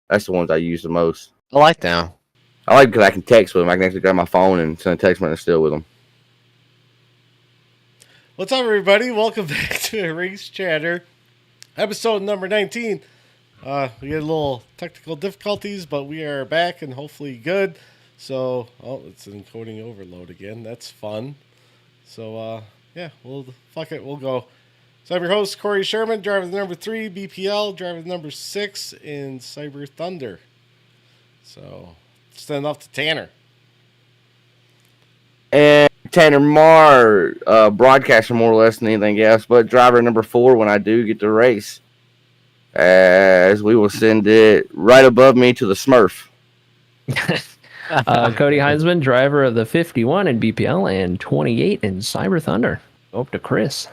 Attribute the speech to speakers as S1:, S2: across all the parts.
S1: That's the ones I use the most.
S2: I like them.
S1: I like because I can text with them. I can actually grab my phone and send a text when I'm still with them.
S3: What's up, everybody? Welcome back to Race Chatter, episode number 19. We had a little technical difficulties, but we are back and hopefully good. So, it's an encoding overload again. That's fun. So, fuck it. We'll go. So, I'm your host, Corey Sherman, driver the number 3, BPL, driver the number 6 in Cyber Thunder. So, send off to Tanner.
S1: And Tanner Marr, broadcaster more or less than anything else, but driver number 4 when I do get to race. As we will send it right above me to the Smurf.
S4: Cody Heinzman, driver of the 51 in BPL and 28 in Cyber Thunder. Go up to Chris.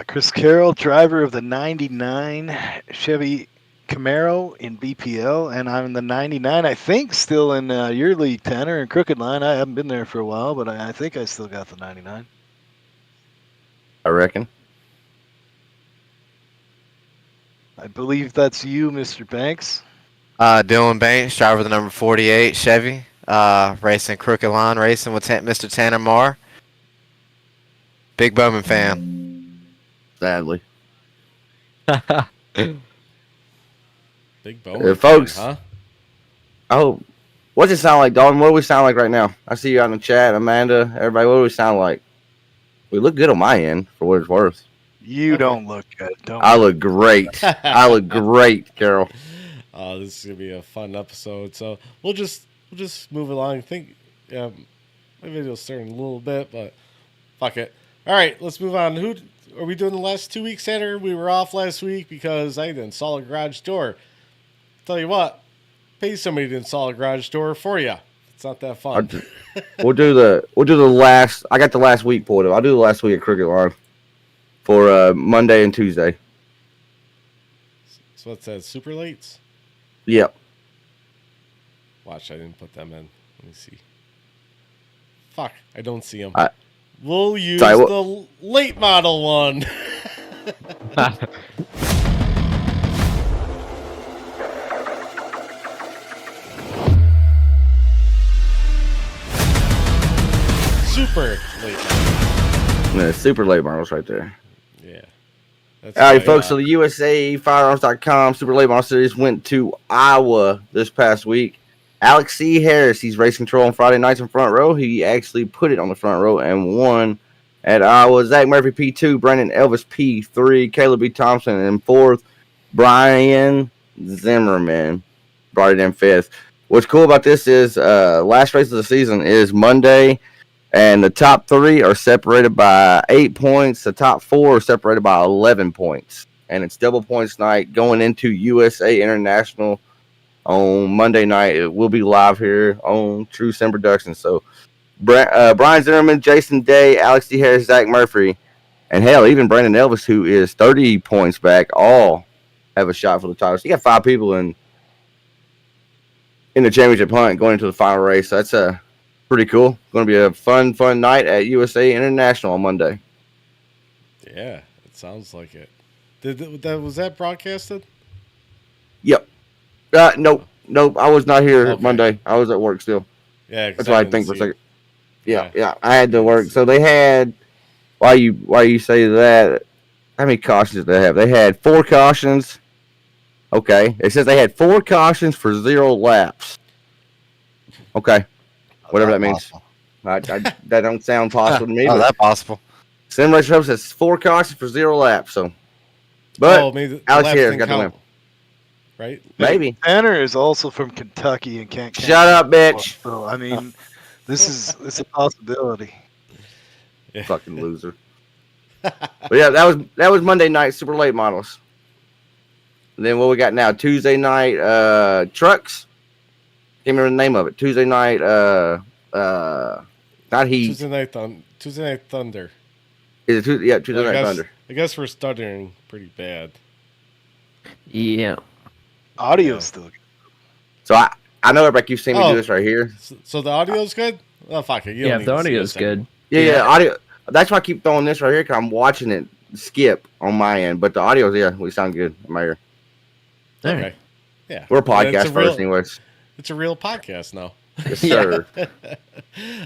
S5: Chris Carroll, driver of the 99 Chevy Camaro in BPL, and I'm in the 99, I think, still in your league, Tanner, in Crooked Line. I haven't been there for a while, but I think I still got the 99.
S1: I reckon.
S5: I believe that's you, Mr. Banks.
S2: Dylan Banks, driver of the number 48 Chevy, racing Crooked Line, racing with Mr. Tanner Marr. Big Bowman fan.
S1: Sadly.
S3: Big Bowman
S1: folks.
S3: fan, huh?
S1: Oh, what's it sound like, Dalton? What do we sound like right now? I see you on the chat, Amanda, everybody. What do we sound like? We look good on my end, for what it's worth.
S5: You don't look good.
S1: I look great. I look great, Carol.
S3: This is gonna be a fun episode. So we'll just move along. I think my video's starting a little bit, but fuck it. All right, let's move on. Who are we doing the last 2 weeks, Tanner? We were off last week because I didn't install a garage door. Tell you what, pay somebody to install a garage door for you. It's not that fun.
S1: We'll do the last. I got the last week pulled up. I'll do the last week at Crooked Line for Monday and Tuesday.
S3: So what's that? Super lates?
S1: Yep.
S3: Watch, I didn't put them in. Let me see. Fuck, I don't see them. We'll use the late model one. Super late model.
S1: Yeah, super late models right there.
S3: Yeah.
S1: All right, folks. So the USA Firearms.com Super Late Model Series went to Iowa this past week. Alex C. Harris, he's race control on Friday nights in front row. He actually put it on the front row and won at Iowa. Zach Murphy P2, Brandon Elvis P3, Caleb B. Thompson in 4th, Brian Zimmerman brought it in 5th. What's cool about this is last race of the season is Monday, and the top 3 are separated by 8 points. The top 4 are separated by 11 points, and it's double points night going into USA International. On Monday night, it will be live here on True Sim Productions. So, Brian Zimmerman, Jason Day, Alex D. Harris, Zach Murphy, and hell, even Brandon Elvis, who is 30 points back, all have a shot for the title. So, you got 5 people in the championship hunt going into the final race. So that's pretty cool. Going to be a fun night at USA International on Monday.
S3: Yeah, it sounds like it. Was that broadcasted?
S1: Yep. Nope. I was not here Monday. I was at work still.
S3: Yeah,
S1: that's why I think for a second. Yeah. I had to work. So they had. Why you say that? How many cautions did they have? They had 4 cautions. Okay. It says they had 4 cautions for 0 laps. Okay. Whatever that means. That don't sound possible to me.
S2: Oh, that's possible.
S1: Sim Race Hub says 4 cautions for 0 laps. So, but
S3: maybe
S1: Alex Harris got the win.
S3: Right?
S1: Maybe.
S5: Tanner is also from Kentucky and can't.
S1: Shut up, bitch.
S5: So I mean, this is a possibility.
S1: Yeah. Fucking loser. But yeah, that was Monday night super late models. And then what we got now? Tuesday night trucks. Can't remember the name of it. Tuesday night not Heat.
S3: Tuesday night Thunder.
S1: Is it Tuesday night Thunder?
S3: I guess we're stuttering pretty bad.
S4: Yeah.
S5: Audio's still good.
S1: So I know everybody keeps seeing me do this right here.
S3: So the audio's good? Oh, fuck it.
S4: Yeah, the audio's good.
S1: Yeah, audio. That's why I keep throwing this right here, because I'm watching it skip on my end. But the audio, we sound good in my ear.
S3: Okay. Yeah.
S1: We're a
S3: It's
S1: podcast
S3: real-
S1: first, anyways.
S3: It's a real podcast now.
S1: Yes, sir.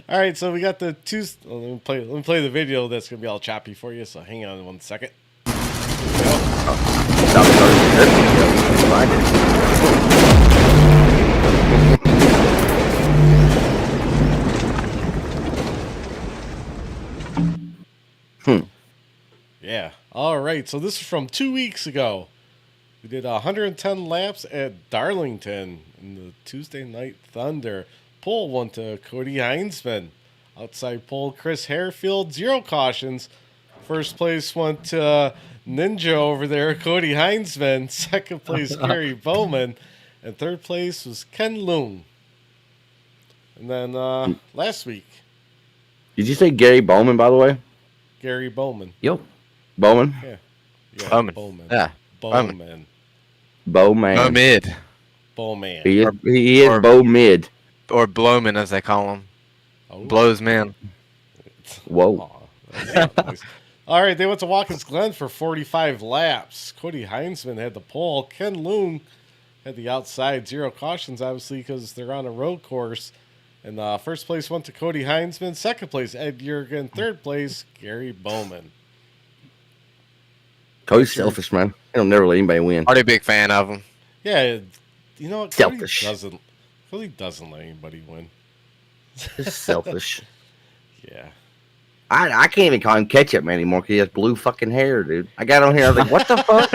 S3: All right, so we got the two. Let me play the video. That's gonna be all choppy for you. So hang on 1 second. Here we go.
S1: Stop starting this video. Find it.
S3: Yeah. All right. So this is from 2 weeks ago. We did 110 laps at Darlington in the Tuesday Night Thunder. Pole went to Cody Heinzman. Outside pole, Chris Harefield, 0 cautions. First place went to Ninja over there, Cody Heinzman. Second place, Gary Bowman. And third place was Ken Loon. And then last week,
S1: Did you say Gary Bowman, by the way?
S3: Gary Bowman.
S4: Yep.
S1: Bowman?
S3: Yeah.
S2: Bowman.
S3: Bowman.
S2: Yeah.
S3: Bowman.
S1: Bowman.
S2: Bow mid.
S3: Bowman.
S1: He is Bow mid.
S2: Or Blowman, as they call him.
S3: Oh.
S2: Blows man.
S1: Whoa.
S3: Aw, that's nice. All right, they went to Watkins Glen for 45 laps. Cody Heinzman had the pole. Ken Loon had the outside. 0 cautions, obviously, because they're on a road course. And first place went to Cody Heinzman. Second place, Ed Jurgen. Third place, Gary Bowman.
S1: Cody's selfish, man. He'll never let anybody win.
S2: Already a big fan of him.
S3: Yeah, you know what?
S1: Selfish.
S3: Cody doesn't let anybody win.
S1: Just selfish.
S3: Yeah.
S1: I can't even call him Ketchup Man anymore because he has blue fucking hair, dude. I got on here, I was like, what the fuck?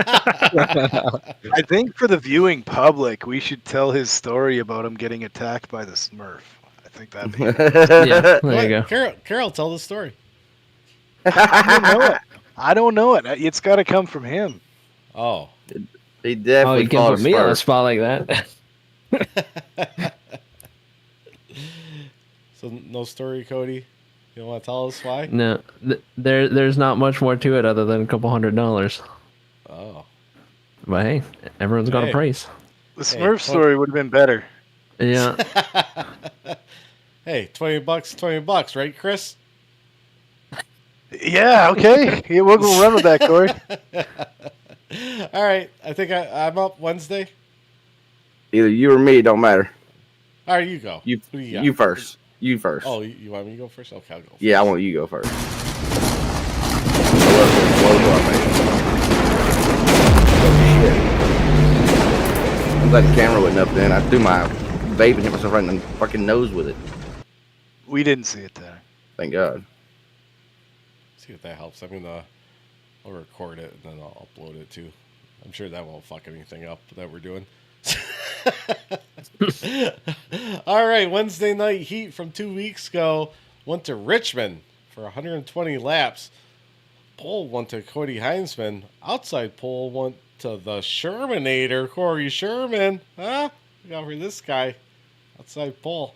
S5: I think for the viewing public, we should tell his story about him getting attacked by the Smurf. I think that'd be.
S4: Yeah, there you go.
S3: Carol, tell the story.
S5: I don't know it. It's got to come from him.
S3: Oh.
S1: He
S4: Oh,
S1: definitely
S4: you can
S1: called
S4: put
S1: us
S4: me on a
S1: first.
S4: spot like that.
S3: So no story, Cody? You don't want to tell us why?
S4: No, there's not much more to it other than a couple $100.
S3: Oh.
S4: But hey, everyone's got
S3: Hey.
S4: a price.
S5: The Smurf story would have been better.
S4: Yeah.
S3: Hey, $20, right, Chris?
S5: Yeah, okay. Yeah, we'll go run with that, Corey.
S3: All right. I think I'm up Wednesday.
S1: Either you or me, it don't matter.
S3: All right, you go.
S1: You
S3: Who do got?
S1: you first. You first.
S3: Oh, you want me to go first? Okay, I'll go first.
S1: Yeah, I want you to go first. I'm glad the camera wasn't up then. I threw my vape and hit myself right in the fucking nose with it.
S5: We didn't see it there.
S1: Thank God.
S3: See if that helps. I'll record it and then I'll upload it too. I'm sure that won't fuck anything up that we're doing. All right, Wednesday night heat from 2 weeks ago went to Richmond for 120 laps. Pole went to Cody Heinzman. Outside pole went to the Shermanator, Corey Sherman. Huh? Look out for this guy. Outside pole.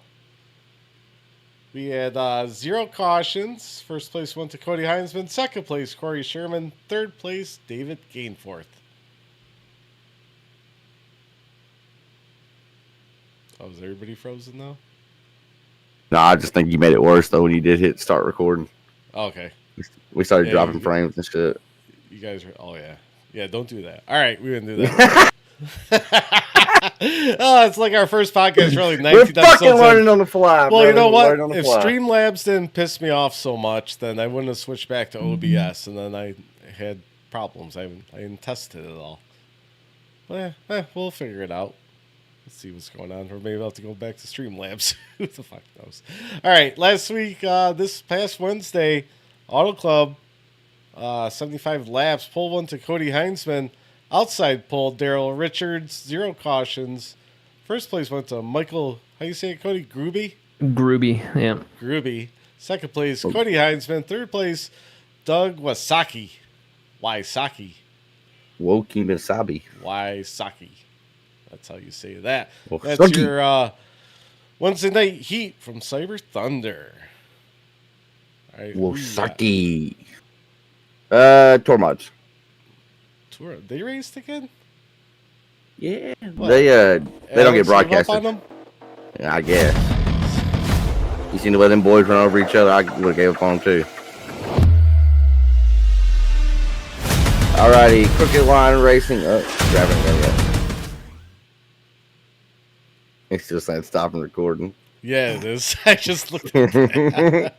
S3: We had 0 cautions. First place went to Cody Heinzman. Second place, Corey Sherman. Third place, David Gainforth. Oh, is everybody frozen now?
S1: No, I just think you made it worse though when you did hit start recording.
S3: Okay.
S1: We started
S3: Yeah,
S1: dropping frames and shit.
S3: You guys are. Oh, yeah. Yeah, don't do that. All right, we didn't do that. Oh, it's like our first podcast, really. 19
S1: We're fucking
S3: episodes in.
S1: learning on the fly.
S3: Well, you know
S1: We're
S3: what?
S1: learning on the
S3: If
S1: fly.
S3: Streamlabs didn't piss me off so much, then I wouldn't have switched back to OBS, and then I had problems. I hadn't tested it all. Well, we'll figure it out. Let's see what's going on. Or maybe I'll have to go back to Streamlabs. Who the fuck knows? All right, last week, this past Wednesday, Auto Club, 75 laps. Pole one to Cody Heinzman. Outside pole, Daryl Richards. 0 cautions. First place went to Michael, how you say it, Cody? Gruby?
S4: Groovy, yeah.
S3: Gruby. Second place, Cody Heinzman. Third place, Doug Wasaki. Waisaki.
S1: Woki Misabi.
S3: Waisaki. That's how you say that.
S1: Wasaki.
S3: That's your Wednesday night heat from Cyber Thunder. All right, who you got?
S1: Wosaki. Tour mods.
S3: Tour. They raced again?
S1: Yeah.
S3: What?
S1: They don't get
S3: Alex gave up
S1: broadcasted.
S3: on them?
S1: Yeah, I guess. You seen the way them boys run over each other? I would have gave up on them too. Alrighty, Crooked Line Racing. Oh, grabbing it. It's just saying stopping recording.
S3: Yeah, it is. I just looked
S1: All
S3: at that.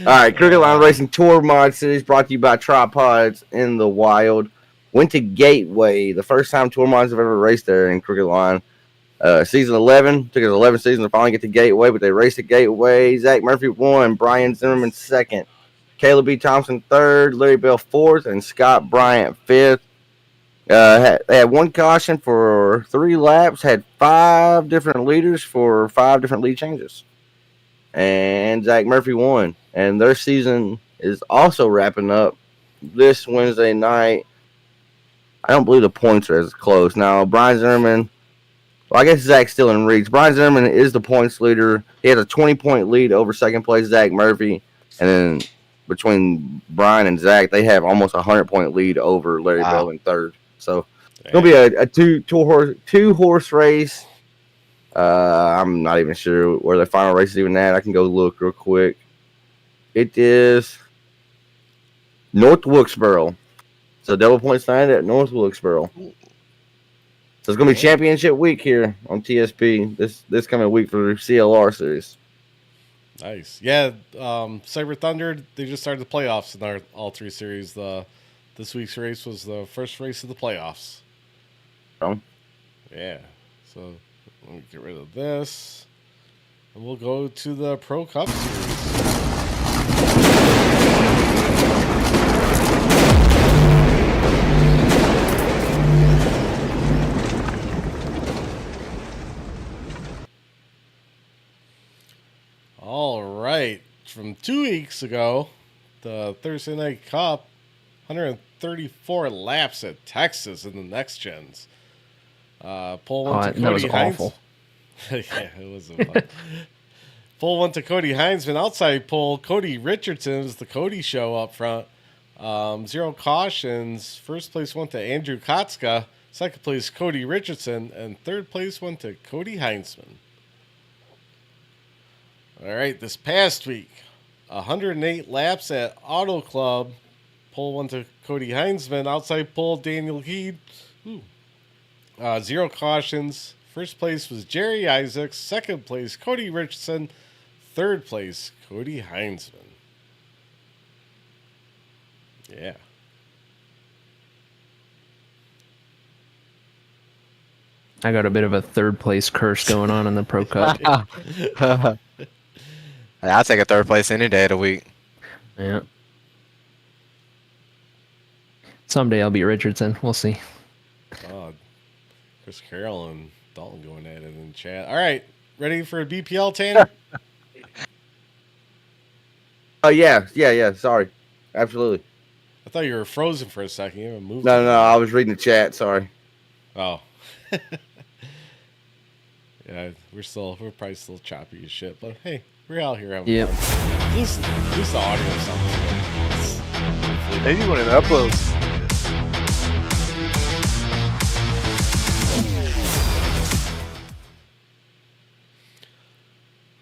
S1: right, Crooked Line Racing Tour Mod Series brought to you by Tripods in the Wild. Went to Gateway, the first time Tour Mods have ever raced there in Crooked Line. Season 11, took us 11 seasons to finally get to Gateway, but they raced at Gateway. Zach Murphy won, Brian Zimmerman second, Caleb B. Thompson third, Larry Bell fourth, and Scott Bryant fifth. They had one caution for 3 laps, had 5 different leaders for 5 different lead changes. And Zach Murphy won. And their season is also wrapping up this Wednesday night. I don't believe the points are as close. Now, Brian Zimmerman, well, I guess Zach's still in reach. Brian Zimmerman is the points leader. He has a 20-point lead over second place Zach Murphy. And then between Brian and Zach, they have almost a 100-point lead over Larry Bell in third. So it's gonna be a two horse race. I'm not even sure where the final race is even at. I can go look real quick. It is North Wilkesboro. So double point signed at North Wilkesboro. So it's gonna be championship week here on TSP this coming week for the CLR series.
S3: Nice. Yeah, Cyber Thunder, they just started the playoffs in all 3 series. This week's race was the first race of the playoffs. Yeah. So let me get rid of this. And we'll go to the Pro Cup series. All right. From 2 weeks ago, the Thursday Night Cup, 134 laps at Texas in the next gens. Pole one to Cody Hines.
S4: Awful.
S3: Yeah, it was fun. Pole one to Cody Heinsman. Outside pole, Cody Richardson is the Cody show up front. 0 cautions. First place went to Andrew Kotska. Second place, Cody Richardson. And third place went to Cody Heinsman. All right, this past week, 108 laps at Auto Club. Pole one to Cody Heinsman. Outside pole, Daniel Heed. 0 cautions. First place was Jerry Isaacs. Second place, Cody Richardson. Third place, Cody Heinsman. Yeah.
S4: I got a bit of a third place curse going on in the Pro Cup.
S2: I'll take a third place any day of the week.
S4: Yeah. Someday I'll beat Richardson. We'll see.
S3: Oh, Chris Carroll and Dalton going at it in chat. All right, ready for a BPL, Tanner?
S1: Oh yeah. Sorry, absolutely.
S3: I thought you were frozen for a second. You haven't moved.
S1: No, I was reading the chat. Sorry.
S3: Oh. Yeah, we're probably still choppy as shit, but hey, we're out here having fun. At least the audio sounds good.
S5: Maybe when it uploads.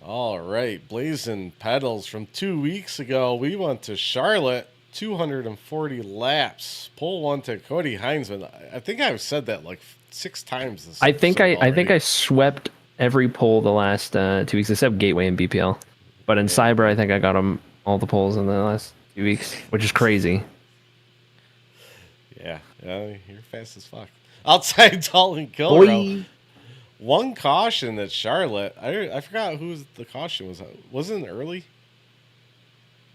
S3: All right, Blazing Pedals from 2 weeks ago. We went to Charlotte, 240 laps. Pole one to Cody Heinsman. I think I've said that like 6 times this
S4: I think
S3: episode
S4: I swept every poll the last 2 weeks except Gateway and BPL. But in Cyber, I think I got them all the polls in the last 2 weeks, which is crazy.
S3: Yeah, you're fast as fuck. Outside Dalton Kilrow. 1 caution at Charlotte. I forgot who the caution was. Wasn't it early?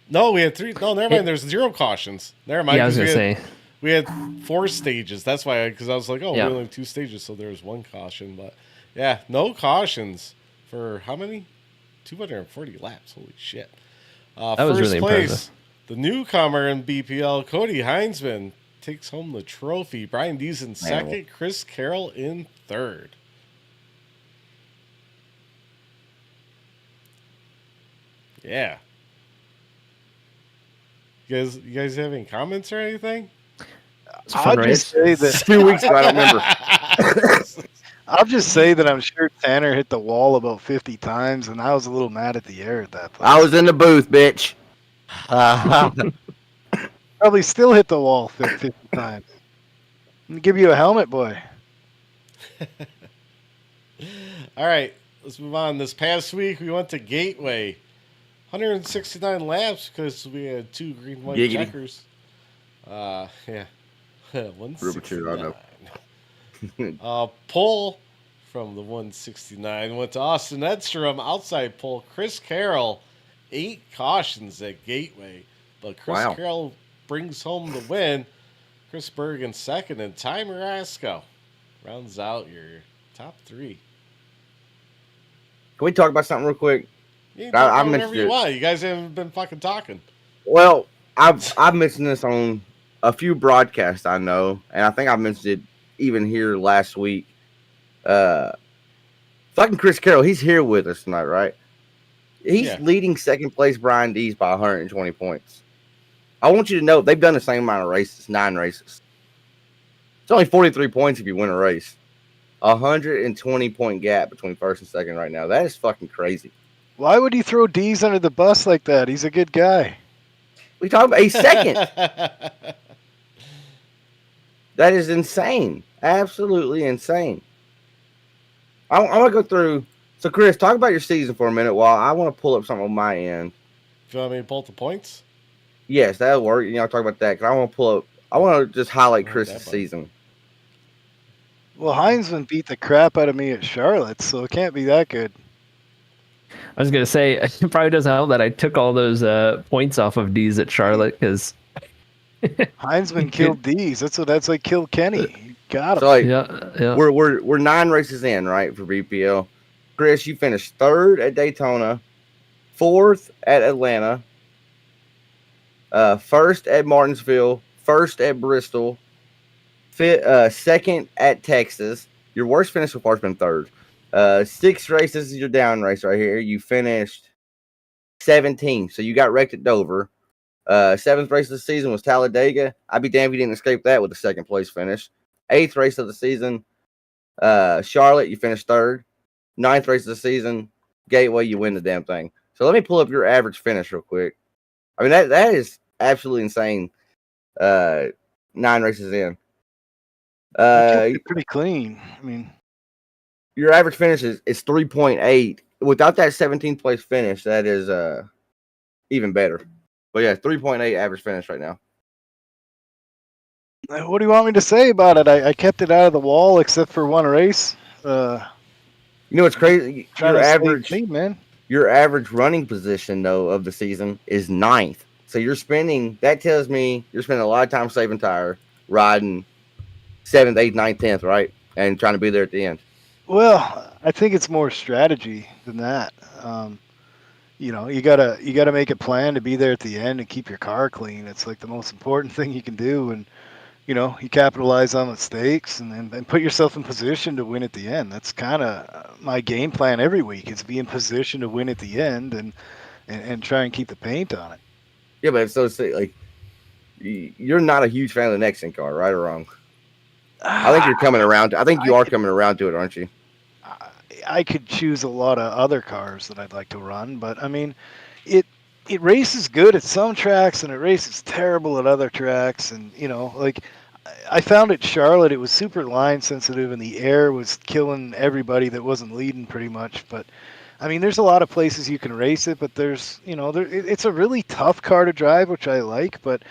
S3: No, we had 3. No, never mind. There's 0 cautions. Never mind.
S4: Yeah, I was going to say.
S3: We had 4 stages. That's why, because I was like, we
S4: Yeah.
S3: only have 2 stages, so there was 1 caution. But yeah, no cautions for how many? 240 laps. Holy shit.
S4: That was really impressive.
S3: The newcomer in BPL, Cody Heinsman, takes home the trophy. Brian Deason second. Chris Carroll in third. Yeah. You guys have any comments or anything?
S4: It's a fun
S5: I'll
S4: race.
S5: just say that
S1: 2 weeks ago, I don't remember.
S5: I'll just say that I'm sure Tanner hit the wall about 50 times, and I was a little mad at the air at that point.
S1: I was in the booth, bitch.
S5: Probably still hit the wall 50 times. I'm gonna give you a helmet, boy.
S3: All right. let's move on. This past week, we went to Gateway. 169 laps because we had 2 green white
S1: Giggity.
S3: checkers. Yeah.
S1: Rubber two, I
S3: 169.
S1: know.
S3: Pole from the 169 went to Austin Edstrom. Outside pole, Chris Carroll. 8 cautions at Gateway. But Chris
S1: Wow.
S3: Carroll brings home the win. Chris Berg in second, and Ty Marasco rounds out your top 3.
S1: Can we talk about something real quick?
S3: You can
S1: I
S3: talk about
S1: mentioned
S3: whatever you
S1: it.
S3: want. You guys haven't been fucking talking.
S1: Well, I've mentioned this on a few broadcasts I know, and I think I mentioned it even here last week. Fucking Chris Carroll, he's here with us tonight, right? He's leading second place Brian Dees by 120 points. I want you to know they've done the same amount of races, 9 races. It's only 43 points if you win a race. 120 point gap between first and second right now. That is fucking crazy.
S5: Why would you throw D's under the bus like that? He's a good guy.
S1: We talk about a second. That is insane. Absolutely insane. I want to go through. So, Chris, talk about your season for a minute while I want to pull up something on my end.
S3: Do you want me to pull up the points?
S1: Yes, that'll work. You know, talk about that because I want to pull up. I want to just highlight
S3: Oh,
S1: Chris's
S3: that button.
S1: season.
S5: Well, Heinzman beat the crap out of me at Charlotte, so it can't be that good.
S4: I was gonna say it probably doesn't help that I took all those points off of D's at Charlotte because
S5: Heinzman killed D's. That's like kill Kenny. You got him.
S1: So, like,
S4: yeah.
S1: we're 9 races in, right, for BPL. Chris, you finished 3rd at Daytona, 4th at Atlanta, 1st at Martinsville, 1st at Bristol, 2nd at Texas. Your worst finish so far has been 3rd. 6 races is your down race right here. You finished 17th, so you got wrecked at Dover. 7th race of the season was Talladega. I'd be damned if you didn't escape that with a 2nd place finish. 8th race of the season, Charlotte, you finished 3rd. 9th race of the season, Gateway, you win the damn thing. So let me pull up your average finish real quick. I mean, that is absolutely insane. 9 races in.
S5: Pretty clean. I mean,
S1: your average finish is 3.8. Without that 17th place finish, that is even better. But yeah, 3.8 average finish right now.
S5: what do you want me to say about it? I kept it out of the wall except for one race.
S1: You know what's crazy?
S5: Trying to stay clean, man.
S1: Your average running position though of the season is 9th. So that tells me you're spending a lot of time saving tire, riding 7th, 8th, 9th, 10th, right? And trying to be there at the end.
S5: Well, I think it's more strategy than that. You know, you gotta make a plan to be there at the end and keep your car clean. It's like the most important thing you can do, and you know, you capitalize on mistakes and put yourself in position to win at the end. That's kind of my game plan every week, is be in position to win at the end and try and keep the paint on it.
S1: Yeah, but so like you're not a huge fan of the Nexon car, right or wrong? I think you're coming around. I think you are coming around to it, aren't you?
S5: I could choose a lot of other cars that I'd like to run, but I mean, it races good at some tracks and it races terrible at other tracks. And you know, like I found at Charlotte, it was super line sensitive and the air was killing everybody that wasn't leading pretty much. But I mean, there's a lot of places you can race it, but there's, you know, it's a really tough car to drive, which I like. But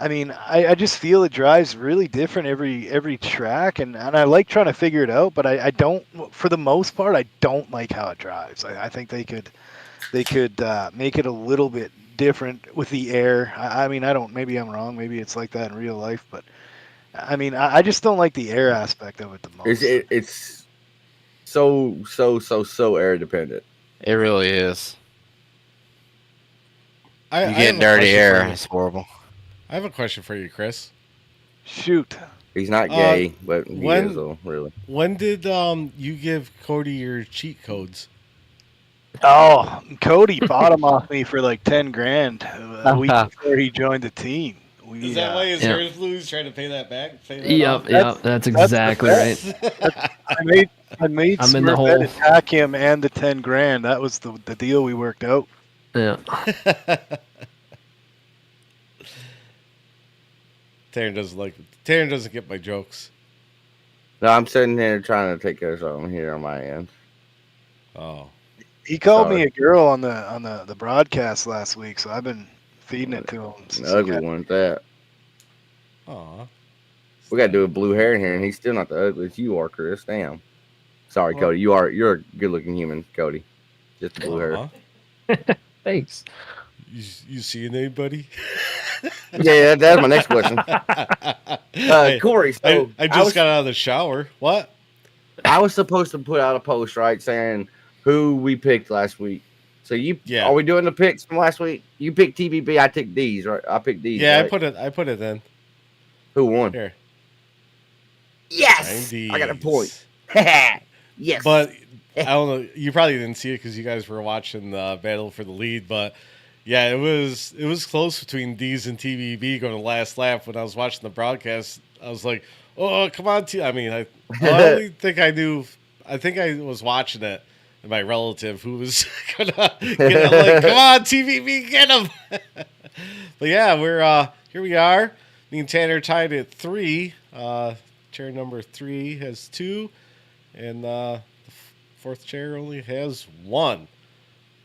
S5: I mean, I just feel it drives really different every track, and I like trying to figure it out. But I don't, for the most part, I don't like how it drives. I think they could make it a little bit different with the air. I mean, I don't. Maybe I'm wrong. Maybe it's like that in real life. But I mean, I just don't like the air aspect of it the most.
S1: It's so air dependent.
S2: It really is.
S3: I
S2: You
S3: have
S2: get
S3: a
S2: dirty
S3: question
S2: air.
S3: for you.
S2: It's horrible.
S3: I have a question for you, Chris.
S5: Shoot.
S1: He's not gay, but he
S3: when-
S1: is though, really.
S3: When did you give Cody your cheat codes?
S5: Oh, Cody bought him off me for like 10 grand a week before he joined the team.
S3: Is that why his
S4: Yeah.
S3: hair's blue? He's trying to pay that back? Pay that
S4: Yep,
S3: off?
S4: yep, that's exactly right.
S5: I made
S4: I'm in the
S5: Smurfette
S4: hole.
S5: attack him and the 10 grand. That was the deal we worked out.
S4: Yeah.
S3: Taryn doesn't get my jokes.
S1: No, I'm sitting here trying to take care of something here on my end.
S3: Oh.
S5: He called
S1: Sorry.
S5: me a girl on the broadcast last week, so I've been feeding it to him.
S1: An
S5: since he
S1: ugly
S5: got-
S1: one at that.
S3: Aw.
S1: We got to do a blue hair in here, and he's still not the ugliest you are, Chris. Damn. Sorry,
S5: Well-
S1: Cody. You're a good-looking human, Cody. Just the blue hair.
S3: Aw.
S4: Thanks.
S3: You seeing anybody?
S1: Yeah, that's my next question.
S3: Hey,
S1: Corey, so
S3: I just got out of the shower. What?
S1: I was supposed to put out a post, right, saying who we picked last week. So are we doing the picks from last week? You picked TBB, I took D's, right? I picked D's.
S3: Yeah,
S1: right?
S3: I put it in.
S1: Who won?
S3: Here.
S1: Yes,
S3: 90s.
S1: I got a point. Yes,
S3: But I don't know. You probably didn't see it because you guys were watching the battle for the lead. But yeah, it was close between D's and TBB going to last lap. When I was watching the broadcast, I was like, "Oh, come on!" I mean, I only think I knew. I think I was watching it, and my relative who was gonna get it, like, "Come on, TBB, get him!" But yeah, we're here. We are. Me and Tanner tied at 3. Chair number 3 has 2, and the fourth chair only has 1.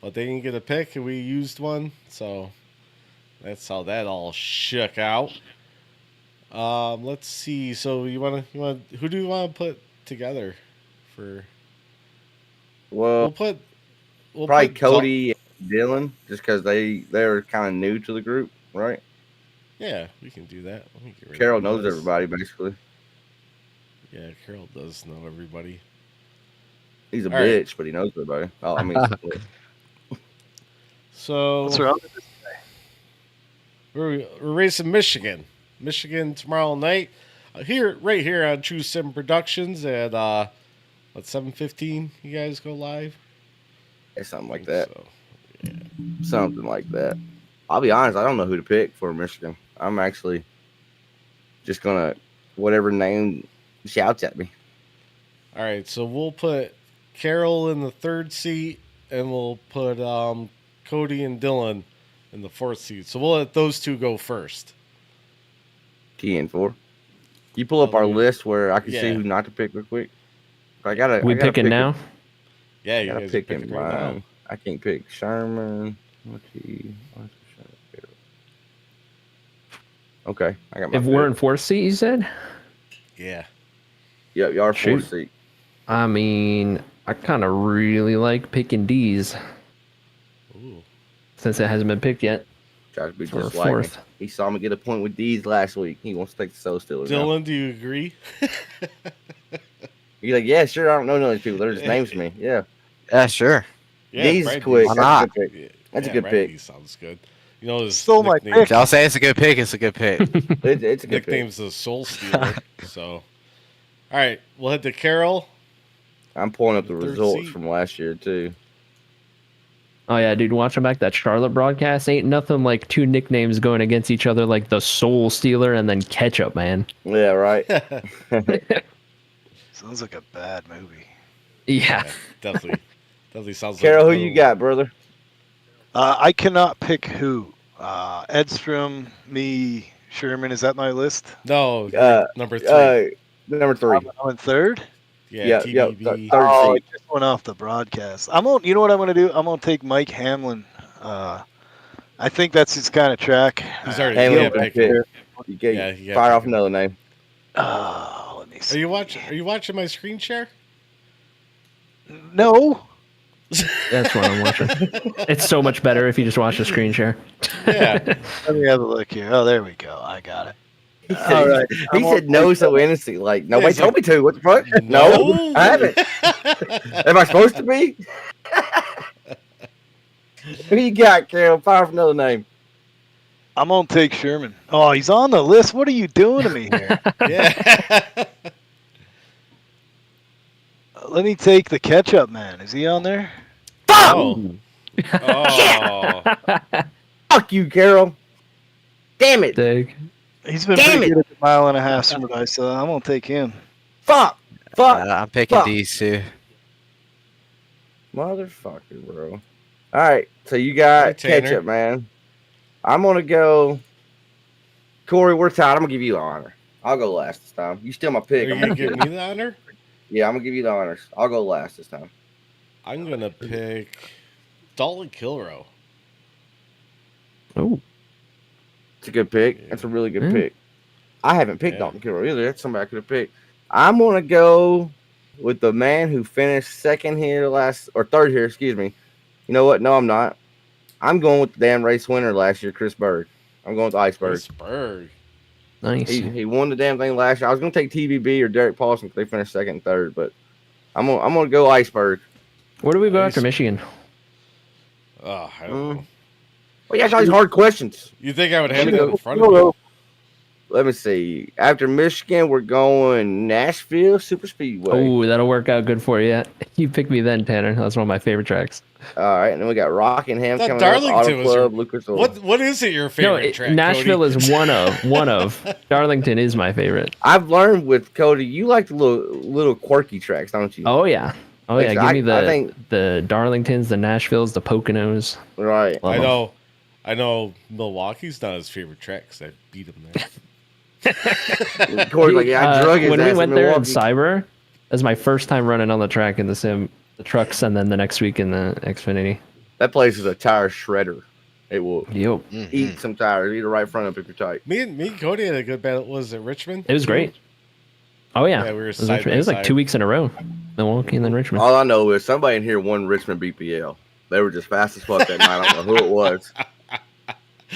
S3: But they didn't get a pick, and we used one, so that's how that all shook out. Let's see. So you want who do you want to put together for?
S1: well,
S3: We'll
S1: probably
S3: put
S1: Cody and Dylan, just because they're kind of new to the group, right?
S3: Yeah, we can do that. Let me get rid
S1: Carol
S3: of
S1: knows
S3: this.
S1: everybody basically.
S3: Yeah, Carol does know everybody.
S1: He's a
S3: All right.
S1: bitch, but he knows everybody. Oh, I mean,
S3: So
S5: What's wrong with this?
S3: we're racing Michigan tomorrow night. Right here on True Sim Productions at 7:15. You guys go live.
S1: it's something like that.
S3: So,
S1: Something like that. I'll be honest, I don't know who to pick for Michigan. I'm actually just gonna whatever name shouts at me.
S3: all right, so we'll put Carol in the 3rd seat, and we'll put Cody and Dylan in the 4th seat. So we'll let those 2 go first.
S1: Key in for. You pull up our list where I can see
S3: Yeah.
S1: who not to pick real quick. I gotta.
S4: We
S1: I gotta
S4: picking
S1: pick
S4: now?
S3: Yeah,
S1: I
S3: you
S1: gotta
S3: guys are
S1: pick
S3: picking
S1: him.
S3: right now.
S1: I can't pick Sherman. Okay, I got my.
S4: If we're
S1: pick.
S4: in 4th seat, you said?
S3: Yeah.
S1: Yep, y'all are
S4: Shoot.
S1: 4th seat.
S4: I mean, I kind of really like picking D's
S3: Ooh.
S4: since it hasn't been picked yet.
S1: Tries to be
S4: For
S1: just like me.
S4: 4th.
S1: He saw me get a point with D's last week. He wants to take the Soul Stealer. Now.
S3: Dylan, do you agree?
S1: You're like, yeah, sure. I don't know none of these people. They're just names to me. Yeah,
S2: Yeah, sure.
S1: D's
S3: Brad
S1: quick.
S3: Dees.
S2: Why not?
S1: That's a good pick. That's a
S3: Yeah,
S1: good
S3: Brad
S1: pick.
S3: Dees sounds good. You know his
S5: Stole my
S3: nickname-
S5: pick.
S2: Y'all say it's a good pick. It's a good pick.
S1: It's a good pick.
S3: nickname's the Soul Stealer. So, all right, we'll head to Carol.
S1: I'm pulling up the
S3: Third
S1: results
S3: seat.
S1: from last year too.
S4: Oh yeah, dude, watching back that Charlotte broadcast ain't nothing like 2 nicknames going against each other like the Soul Stealer and then Ketchup, man.
S1: Yeah, right.
S5: Sounds like a bad movie.
S4: Yeah.
S3: Definitely sounds
S1: Carol,
S3: like
S1: who you got, brother?
S5: I cannot pick who. Edstrom, me, Sherman. Is that my list?
S3: No,
S1: Uh,
S3: number 3.
S1: Number 3.
S5: I'm in 3rd.
S3: Yeah,
S1: yeah,
S3: TBB.
S1: third
S5: Oh,
S1: seat.
S5: it just went off the broadcast. You know what I'm going to do? I'm going to take Mike Hamlin. I think that's his kind of track.
S3: He's already
S1: Hey,
S3: yeah,
S1: look,
S3: pick
S1: pick.
S3: him.
S1: You get
S3: Yeah, you gotta
S1: fire
S3: pick
S1: off
S3: him.
S1: another name.
S5: Let me
S3: Are
S5: see.
S3: you watching my screen share?
S5: No.
S4: That's what I'm watching. It's so much better if you just watch the screen share.
S3: Yeah.
S5: Let me have a look here. Oh, there we go. I got it.
S1: He
S5: All
S1: said,
S5: right.
S1: he said no so innocent. Like, nobody
S3: he's
S1: told me to. What the fuck? No, I haven't. Am I supposed to be? Who you got, Carol? Fire off another name.
S5: I'm going to take Sherman. Oh, he's on the list. What are you doing to me here?
S3: Yeah.
S5: Let me take the Ketchup Man. Is he on there?
S3: Oh. Oh.
S1: Fuck you, Carol. Damn it.
S4: Dig.
S5: He's been
S1: Damn
S5: pretty
S1: it.
S5: good at the mile and a half survey, so I'm going to take him.
S1: Fuck. Fuck.
S2: I'm picking
S1: Fuck.
S2: D's too.
S1: Motherfucker, bro. All right. So you got
S3: Hey, Tanner.
S1: ketchup, man. I'm going to go. Corey, we're tied. I'm going to give you the honor. I'll go last this time. You steal my
S3: Are
S1: pick.
S3: you
S1: I'm
S3: gonna
S1: gonna
S3: give me the honor?
S1: Yeah, I'm going to give you the honors. I'll go last this time.
S3: I'm gonna pick Dalton Kilrow.
S4: Oh,
S1: It's a good pick.
S3: Yeah.
S1: That's a really good
S4: Yeah.
S1: pick. I haven't picked
S3: Yeah.
S1: Dalton Kilroy either. That's somebody I could have picked. I'm gonna go with the man who finished third here. Excuse me. You know what? No, I'm not. I'm going with the damn race winner last year, Chris Berg. I'm going with Iceberg.
S3: Chris Berg.
S4: nice.
S1: He won the damn thing last year. I was gonna take TBB or Derek Paulson because they finished second and third, but I'm gonna go Iceberg.
S4: Where do we go after
S3: Nice.
S4: Michigan?
S3: Oh, I don't know.
S1: Well, you ask all these hard questions.
S3: You think I would have
S1: Let me
S3: that
S1: go-
S3: in front of me?
S1: Let me see. After Michigan, we're going Nashville Super Speedway.
S4: Oh, that'll work out good for you. You picked me then, Tanner. That's one of my favorite tracks.
S1: All right, and then we got Rockingham
S3: Thought
S1: coming
S3: Darlington
S1: up. Auto
S3: was your-
S1: Club, Lucas Oil.
S3: What is it your
S4: No,
S3: favorite track?
S4: Nashville
S3: Cody?
S4: is one of. Darlington is my favorite.
S1: I've learned with Cody, you like the little quirky tracks, don't you?
S4: Oh yeah. Oh yeah.
S1: Like,
S4: Give me
S1: I think-
S4: the Darlingtons, the Nashvilles, the Poconos.
S1: Right.
S4: Love 'em.
S3: I know Milwaukee's not his favorite track because I beat him there.
S1: Corey's like, yeah, I drug his
S4: when
S1: ass
S4: we
S1: in
S4: went there in
S1: Milwaukee.
S4: Cyber, that was my first time running on the track in the sim, the trucks, and then the next week in the Xfinity.
S1: That place is a tire shredder. It will
S4: Yep.
S1: eat some tires, eat a right front up if you're tight.
S3: Me and Cody had a good battle. Was it Richmond?
S4: It was great. Oh yeah.
S3: Yeah, we were
S4: it was,
S3: side
S4: Richmond.
S3: by
S4: It was like
S3: side.
S4: 2 weeks in a row. Milwaukee and then Richmond.
S1: All I know is somebody in here won Richmond BPL. They were just fast as fuck that night. I don't know who it was.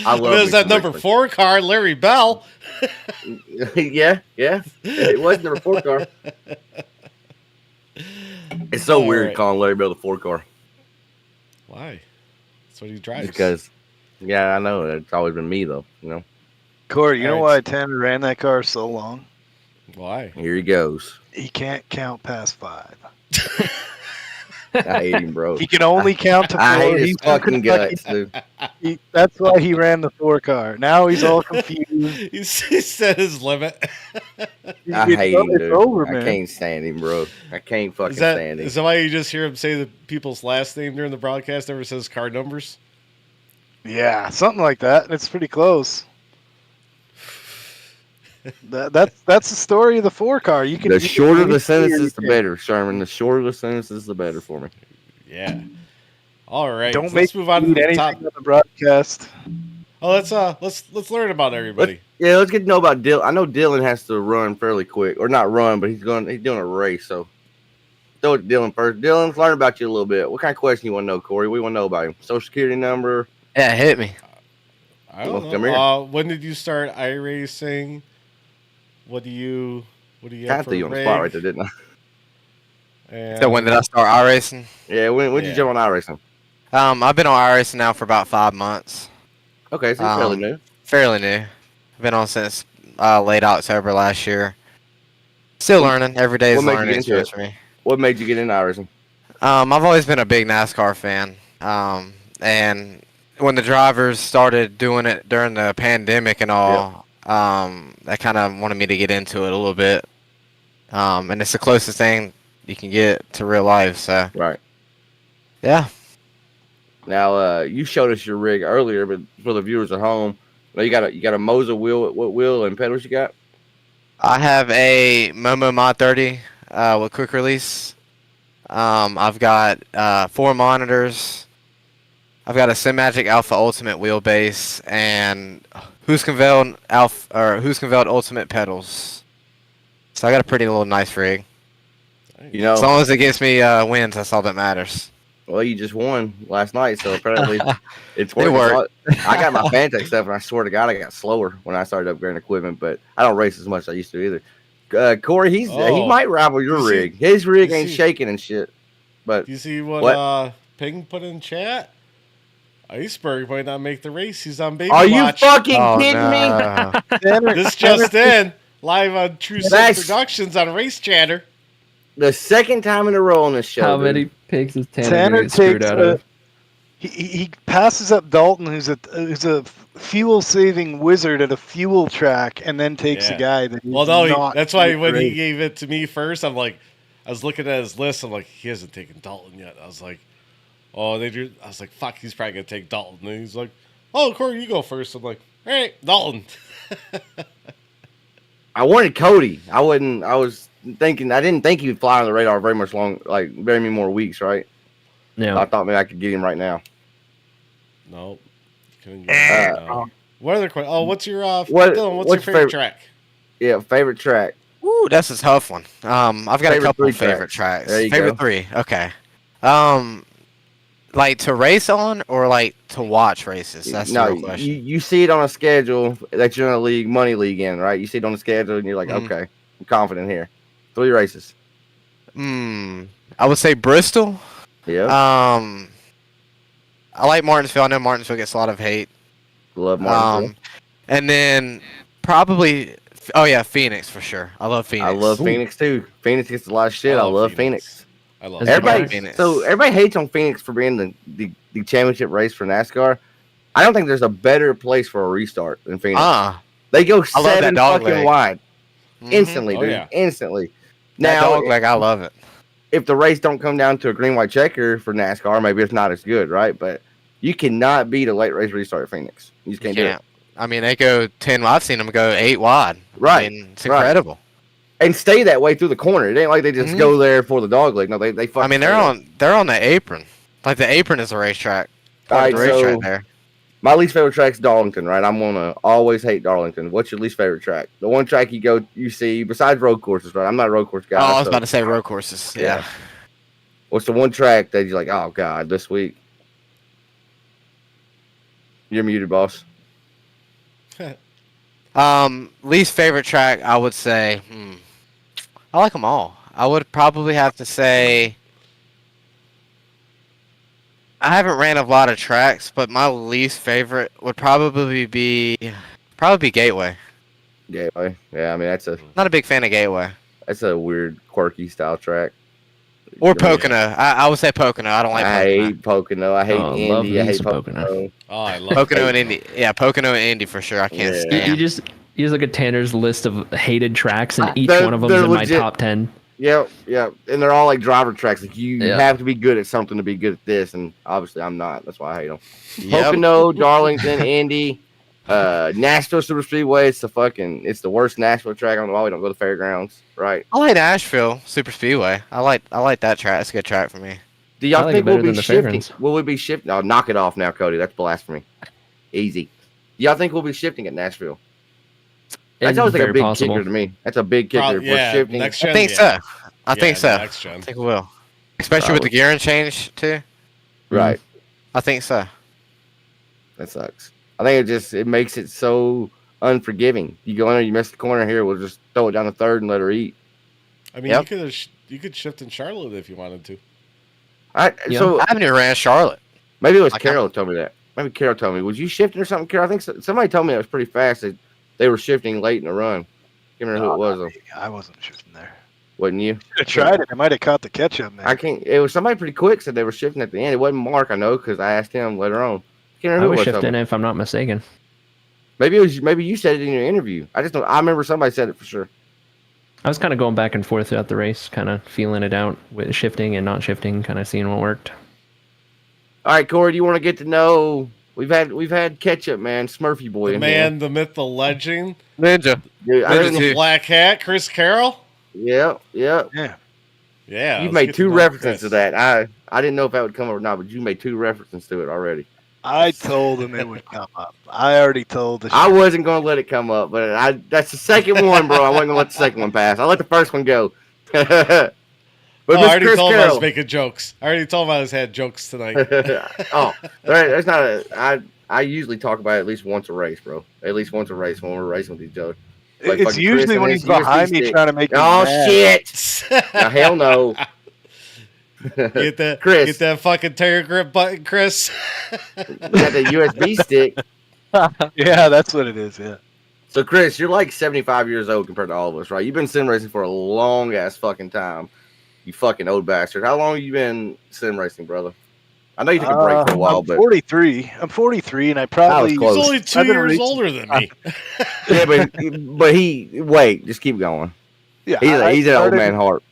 S1: I love
S3: It was that
S1: me some
S3: number
S1: Richmond.
S3: 4 car, Larry Bell.
S1: yeah. It was number 4 car. It's so
S3: All
S1: weird
S3: right.
S1: calling Larry Bell the 4 car.
S3: Why? That's what he drives.
S1: Because, yeah, I know. It's always been me, though. You know?
S5: Corey, you know
S3: Alright.
S5: why Tanner ran that car so long?
S3: Why?
S1: Here he goes.
S5: He can't count past 5.
S1: I hate him, bro.
S5: He can only count to 4.
S1: I hate his
S5: He's
S1: fucking guts, dude.
S5: That's why he ran the 4 car. Now he's all confused.
S3: He set his limit.
S1: I hate him,
S5: It's
S1: dude.
S5: over,
S1: I
S5: man.
S1: can't stand him, bro. I can't fucking
S3: Is that
S1: stand him.
S3: is that why you just hear him say the people's last name during the broadcast? Never says car numbers.
S5: Yeah, something like that. It's pretty close. That's the story of the 4 car. You can
S1: The
S5: you can
S1: shorter
S5: really
S1: the
S5: see or
S1: sentences,
S5: you
S1: the
S5: can't.
S1: better, Sherman. The shorter the sentences, the better for me.
S3: Yeah. All right.
S5: Don't
S3: Let's
S5: make
S3: move on to
S5: read
S3: the
S5: anything
S3: top.
S5: on the broadcast.
S3: Oh, let's learn about everybody.
S1: Yeah, let's get to know about Dylan. I know Dylan has to run fairly quick, or not run, but he's doing a race. So throw it to Dylan first. Dylan, let's learn about you a little bit. What kind of question you want to know, Corey? We want to know about him. Social security number.
S2: Yeah, hit me.
S3: I don't
S1: Well, come
S3: know.
S1: here.
S3: When did you start Iracing? What do you
S1: I
S3: have for
S1: threw you on the spot
S3: rig?
S1: right there, didn't I?
S3: And
S2: So when did I start iRacing?
S1: Yeah, when did
S3: Yeah.
S1: you jump on iRacing?
S2: I've been on iRacing now for about 5 months.
S1: Okay, so you're fairly new.
S2: Fairly new. I've been on since late October last year. Still learning. Every day is
S1: What made you
S2: learning
S1: get into
S2: experience for me.
S1: What made you get into iRacing?
S2: I've always been a big NASCAR fan. And when the drivers started doing it during the pandemic and all, that kind of wanted me to get into it a little bit. And it's the closest thing you can get to real life. So,
S1: Right.
S2: yeah.
S1: Now, you showed us your rig earlier, but for the viewers at home, now you got a Moza wheel. What wheel and pedals you got?
S2: I have a Momo Mod 30 with quick release. I've got 4 monitors. I've got a Simagic Alpha Ultimate wheelbase and Husqvarna Ultimate pedals. So I got a pretty little nice rig.
S1: You know,
S2: As long as it gets me wins, that's all that matters.
S1: well, you just won last night, so apparently it's
S2: It
S1: working.
S2: worked.
S1: I got my Fantech stuff, and I swear to God, I got slower when I started upgrading equipment. But I don't race as much as I used to either. Corey, he
S3: Oh.
S1: might rival your
S3: You see-
S1: rig. His rig
S3: you
S1: ain't
S3: see-
S1: shaking and shit. But
S3: Do you see what,
S1: What?
S3: Ping put in chat? Iceberg might not make the race. He's on baby
S1: are you
S3: watch.
S1: fucking
S2: Oh,
S1: kidding me?
S2: no.
S5: Tanner,
S3: This just in, live on True Set
S1: That's-
S3: Productions on Race Chatter.
S1: The second time in a row on this show.
S4: How
S1: dude.
S4: many picks is Tanner,
S5: Tanner
S4: gonna get screwed
S5: takes
S4: out of?
S5: he passes up Dalton, who's a fuel saving wizard at a fuel track, and then takes
S3: Yeah.
S5: a guy that.
S3: Well, no,
S5: not
S3: that's why when he
S5: great.
S3: gave it to me first, I was looking at his list. I'm like, he hasn't taken Dalton yet. I was like, oh, they do. I was like, fuck, he's probably gonna take Dalton. And he's like, oh, Corey, you go first. I'm like, all right, Dalton.
S1: I wanted Cody. I was thinking. I didn't think he would fly on the radar very much very many more weeks, right?
S4: No.
S1: I thought maybe I could get him right now.
S3: Nope. Couldn't get it. No. What other question? Oh, what's your Dylan, what's your favorite track?
S1: Yeah, favorite track.
S2: Ooh, that's a tough one. I've got a couple
S1: three
S2: favorite
S1: tracks.
S2: tracks.
S1: There you
S2: Favorite
S1: go.
S2: 3. Okay. Like to race on or like to watch races? That's the real question.
S1: You see it on a schedule that you're in a league, money league in, right? You see it on the schedule and you're like, okay, I'm confident here. 3 races.
S2: I would say Bristol.
S1: Yeah.
S2: I like Martinsville. I know Martinsville gets a lot of hate.
S1: Love Martinsville.
S2: And then probably, Phoenix for sure. I love Phoenix.
S1: I love Phoenix too. Phoenix gets a lot of shit. I love Phoenix.
S3: I love
S1: everybody. So everybody hates on Phoenix for being the championship race for NASCAR. I don't think there's a better place for a restart than Phoenix. They go 7 fucking wide instantly, dude. Instantly.
S2: Now, dog leg, I love it.
S1: If the race don't come down to a green white checker for NASCAR, maybe it's not as good, right? But you cannot beat a late race restart at Phoenix. You just can't do it.
S2: I mean, they go 10. I've seen them go 8 wide.
S1: Right.
S2: I mean, it's incredible.
S1: And stay that way through the corner. It ain't like they just go there for the dog leg. No, they fucking.
S2: I mean, they're on the apron. Like the apron is a racetrack.
S1: All right,
S2: racetrack there.
S1: My least favorite track's Darlington, right? I'm gonna always hate Darlington. What's your least favorite track? The one track you see besides road courses, right? I'm not a road course guy.
S2: Oh, I was about to say road courses. Yeah.
S1: What's the one track that you're like, oh god, this week? You're muted, boss.
S2: Least favorite track, I would say. I like them all. I would probably have to say. I haven't ran a lot of tracks, but my least favorite would probably be Gateway.
S1: Gateway, yeah. I mean,
S2: not a big fan of Gateway.
S1: That's a weird, quirky style track.
S2: Or Pocono. I would say Pocono. I don't like Pocono.
S1: I hate Pocono. I hate Indy. I hate Pocono.
S3: Oh, I love
S2: Pocono and Indy. Yeah, Pocono and Indy for sure. I can't stand.
S4: You just look at Tanner's list of hated tracks, and each one of them is in my top 10.
S1: Yeah, and they're all like driver tracks. Like you have to be good at something to be good at this, and obviously I'm not. That's why I hate them. Pocono, Darlington, Indy, Nashville Super Speedway. It's the worst Nashville track on the wall. We don't go to fairgrounds, right?
S2: I like Nashville Super Speedway. I like that track. It's a good track for me.
S1: Do y'all think we'll be shifting? Will we be shifting? Oh, knock it off now, Cody. That's blasphemy. Easy. Do y'all think we'll be shifting at Nashville? That's always like a big kicker to me. That's a big kicker. We're shifting.
S2: I think so. I think so. I think we will. Especially with the gearing change, too.
S1: Right.
S2: I think so.
S1: That sucks. I think it makes it so unforgiving. You go in there, you miss the corner here, we'll just throw it down the third and let her eat.
S3: I mean, you could shift in Charlotte if you wanted to.
S1: So
S2: I haven't even ran Charlotte.
S1: Maybe it was Carol who told me that. Maybe Carol told me. Was you shifting or something, Carol? I think somebody told me it was pretty fast. They were shifting late in the run. Can't remember who it was.
S5: I wasn't shifting there.
S1: Wasn't you?
S5: I tried it. I might have caught the catch-up, man.
S1: It was somebody pretty quick said they were shifting at the end. It wasn't Mark, I know, because I asked him later on.
S4: Can't remember who it was shifting, if I'm not mistaken.
S1: Maybe you said it in your interview. I remember somebody said it for sure.
S4: I was kind of going back and forth throughout the race, kind of feeling it out with shifting and not shifting, kind of seeing what worked.
S1: All right, Corey, do you want to get to know? We've had ketchup, man, Smurfy boy.
S3: The man, the myth, the legend,
S2: Ninja.
S1: Dude,
S3: in the black hat, Chris Carroll.
S1: Yeah. You've made 2 references to that. I didn't know if that would come up or not, but you made 2 references to it already.
S5: I told him it would come up. I already told the.
S1: I wasn't going to let it come up, but that's the second one, bro. I wasn't going to let the second one pass. I let the first one go.
S3: But I already told him I was making jokes. I already told him I was had jokes tonight.
S1: There's not I usually talk about it at least once a race, bro. At least once a race when we're racing with each other.
S5: Like it's usually when he's behind me trying to make me
S1: mad. Shit! Now, hell no.
S3: Get that fucking tear grip button, Chris.
S1: You got the USB stick.
S5: Yeah, that's what it is, yeah.
S1: So, Chris, you're like 75 years old compared to all of us, right? You've been sim racing for a long-ass fucking time. You fucking old bastard. How long have you been sim racing, brother? I know you took a break for a while, but
S5: 43. I'm 43, and I probably
S3: he's only 2 years older than me.
S1: Yeah, but just keep going.
S5: Yeah,
S1: he's an old man heart.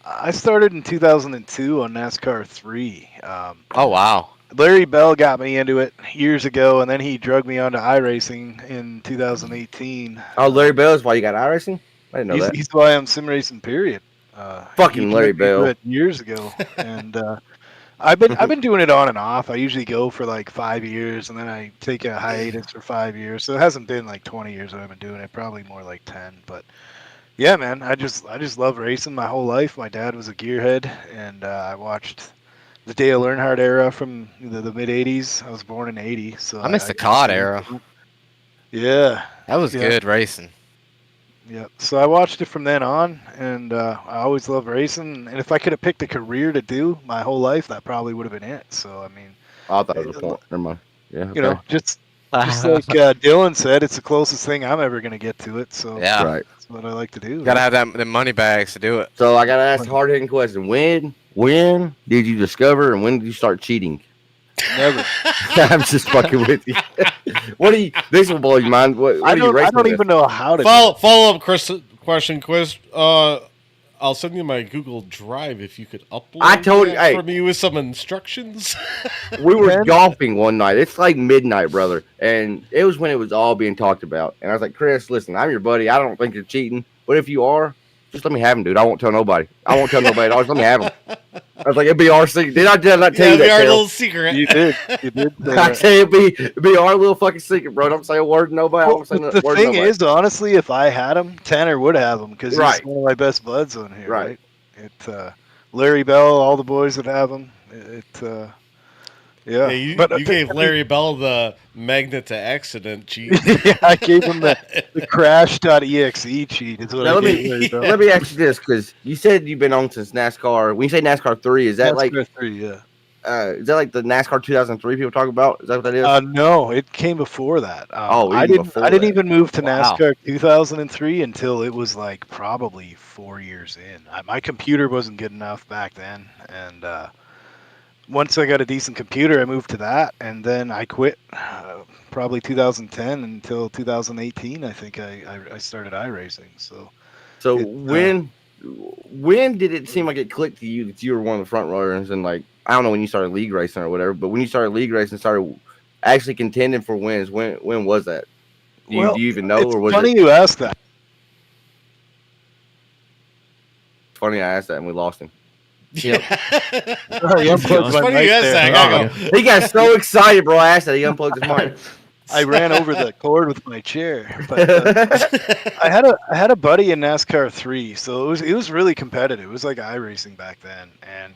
S5: I started in 2002 on NASCAR 3.
S2: Oh wow!
S5: Larry Bell got me into it years ago, and then he drug me onto iRacing in 2018.
S1: Oh, Larry Bell is why you got iRacing? I didn't know that.
S5: He's why I'm sim racing. Period.
S1: Fucking Larry Bell.
S5: Years ago, and I've been doing it on and off. I usually go for like 5 years, and then I take a hiatus for 5 years. So it hasn't been like 20 years that I've been doing it. Probably more like 10. But yeah, man, I just love racing my whole life. My dad was a gearhead, and I watched the Dale Earnhardt era from the mid '80s. I was born in '80, so
S2: I missed the COD era.
S5: Yeah,
S2: That was
S5: Yeah.
S2: good racing.
S5: yeah. So I watched it from then on, and I always loved racing. And if I could have picked a career to do my whole life, that probably would have been it. So I mean,
S1: I thought it was a point. Never mind. Yeah. Okay.
S5: you know, just like Dylan said, it's the closest thing I'm ever gonna get to it. So
S2: Yeah.
S1: Right.
S5: that's what I like to do.
S2: Gotta have the money bags to do it.
S1: So I gotta ask a hard hitting question. When did you discover and when did you start cheating?
S5: Never.
S1: I'm just fucking with you. What do you? This will blow your mind. What
S5: I
S1: are you
S5: don't
S1: racing with?
S5: even know how to.
S3: Follow up question, Quiz. I'll send you my Google Drive if you could upload
S1: I told you,
S3: that
S1: hey.
S3: for me with some instructions.
S1: We were
S5: Man.
S1: golfing one night. It's like midnight, brother, and it was when it was all being talked about. And I was like, Chris, listen, I'm your buddy. I don't think you're cheating, but if you are, just let me have him, dude. I won't tell nobody. I won't tell nobody. Just let me have him. I was like, it'd be our secret. Did I not tell
S3: Yeah,
S1: you
S3: be
S1: that?
S3: our
S1: Kel?
S3: little secret.
S5: You did. You did. say
S1: I
S5: that.
S1: say it'd be our little fucking secret, bro. Don't say a word to nobody. I
S5: Well,
S1: won't say
S5: the
S1: word to
S5: thing
S1: nobody.
S5: is, honestly, if I had him, Tanner would have him because
S1: Right.
S5: he's one of my best buds on here.
S1: Right.
S5: Right. Larry Bell, all the boys that have him. Yeah.
S3: Yeah, you,
S5: but
S3: you gave Larry Bell the magnet to accident cheat.
S5: yeah, I gave him the crash.exe cheat. Is what
S1: Now,
S5: I
S1: let
S5: gave
S1: me
S5: Larry Bell.
S1: let me ask you this, because you said you've been on since NASCAR. When you say NASCAR 3, is that like
S5: NASCAR 3, yeah.
S1: is that like the NASCAR 2003 people talk about? Is that what that is?
S5: No, it came before that.
S1: Oh,
S5: I
S1: even
S5: didn't.
S1: before
S5: I didn't
S1: that.
S5: even move to
S2: Wow.
S5: NASCAR 2003 until it was like probably 4 years in. My computer wasn't good enough back then, and once I got a decent computer, I moved to that, and then I quit. Probably 2010 until 2018. I think I started iRacing. So
S1: So
S5: it,
S1: when did it seem like it clicked to you that you were one of the front runners, and like, I don't know when you started league racing or whatever, but when you started league racing, started actually contending for wins, when was that? Do you even know,
S5: it's
S1: or was
S5: funny
S1: it
S5: you ask that.
S1: funny I asked that and we lost him?
S3: Yeah.
S5: Sorry,
S4: It's
S5: unplugged my
S3: funny
S5: mic
S3: you asked
S5: there.
S3: that. I gotta go.
S1: He got so excited, bro. I asked that he unplugged his mic.
S5: I ran over the cord with my chair. But, I had a buddy in NASCAR 3, so it was really competitive. It was like iRacing back then, and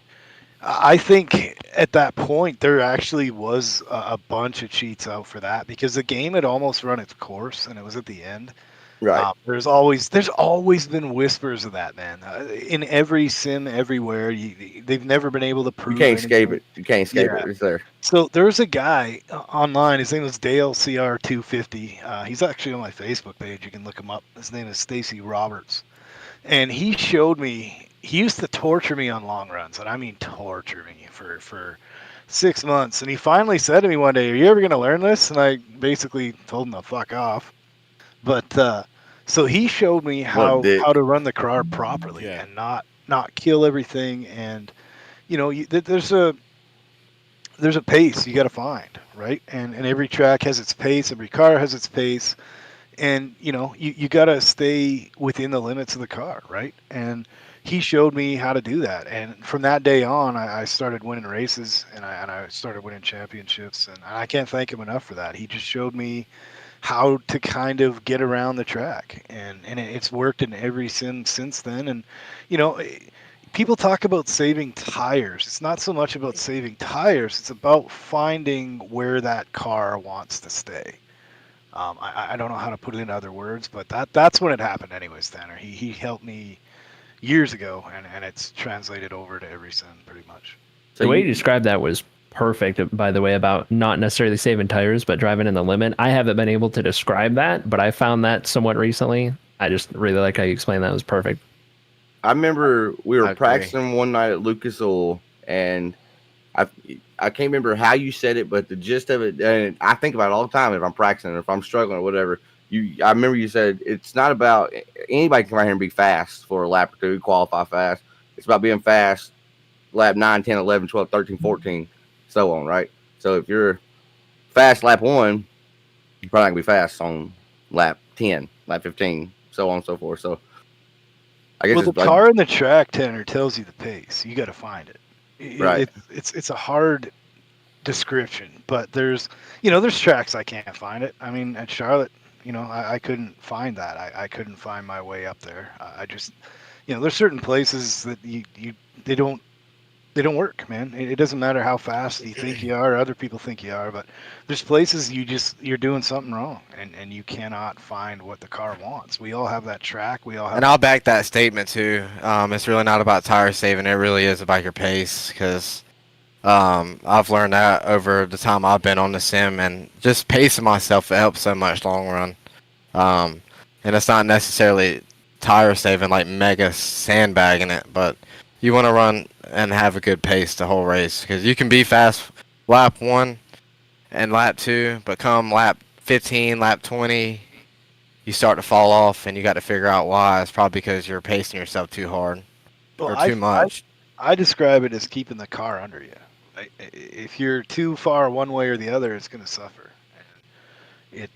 S5: I think at that point there actually was a bunch of cheats out for that because the game had almost run its course, and it was at the end.
S1: Right.
S5: There's always been whispers of that, man. In every sim, everywhere, they've never been able to prove.
S1: You can't escape
S5: anything.
S1: it. You can't escape
S5: Yeah.
S1: it. It's there.
S5: So there's a guy online. His name is Dale CR250. He's actually on my Facebook page. You can look him up. His name is Stacy Roberts, and he showed me. He used to torture me on long runs, and I mean torture me for 6 months. And he finally said to me one day, "Are you ever going to learn this?" And I basically told him to fuck off. But so he showed me how
S1: dick.
S5: to run the car properly
S3: Yeah.
S5: and not kill everything. And you know, there's a pace you got to find, right? And every track has its pace. Every car has its pace. And you know, you got to stay within the limits of the car, right? And he showed me how to do that. And from that day on, I started winning races, and I started winning championships. And I can't thank him enough for that. He just showed me how to kind of get around the track, and it's worked in every sim since then. And you know, people talk about saving tires. It's not so much about saving tires, it's about finding where that car wants to stay. I don't know how to put it in other words, but that's when it happened anyways. Tanner, he helped me years ago, and it's translated over to every sim pretty much.
S1: So
S4: The way you described that was perfect, by the way, about not necessarily saving tires, but driving in the limit. I haven't been able to describe that, but I found that somewot recently. I just really like how you explained that. It was perfect.
S1: I remember we
S2: I
S1: were
S2: agree.
S1: practicing one night at Lucas Oil, and I can't remember how you said it, but the gist of it, and I think about it all the time if I'm practicing or if I'm struggling or whatever. I remember you said it's not about anybody can come out here and be fast for a lap or two, qualify fast. It's about being fast, lap 9, 10, 11, 12, 13, 14, so on, right? So if you're fast lap 1, you're probably not going to be fast on lap 10, lap 15, so on and so forth. So I guess
S5: Well, the
S1: it's like,
S5: car in the track, Tanner, tells you the pace. You got to find it.
S1: Right.
S5: It's a hard description, but there's there's tracks I can't find it. I mean, at Charlotte, I couldn't find that. I couldn't find my way up there. I just there's certain places that they don't work, man. It doesn't matter how fast you think you are or other people think you are, but there's places you're doing something wrong and you cannot find what the car wants. We all have that track. We all have.
S2: And I'll back that statement too. It's really not about tire saving. It really is about your pace, because I've learned that over the time I've been on the sim, and just pacing myself, it helps so much long run. And it's not necessarily tire saving, like mega sandbagging it, but you want to run and have a good pace the whole race, because you can be fast lap 1 and lap 2, but come lap 15, lap 20, you start to fall off, and you got to figure out why. It's probably because you're pacing yourself too hard or too much.
S5: I describe it as keeping the car under you. If you're too far one way or the other, it's going to suffer. It,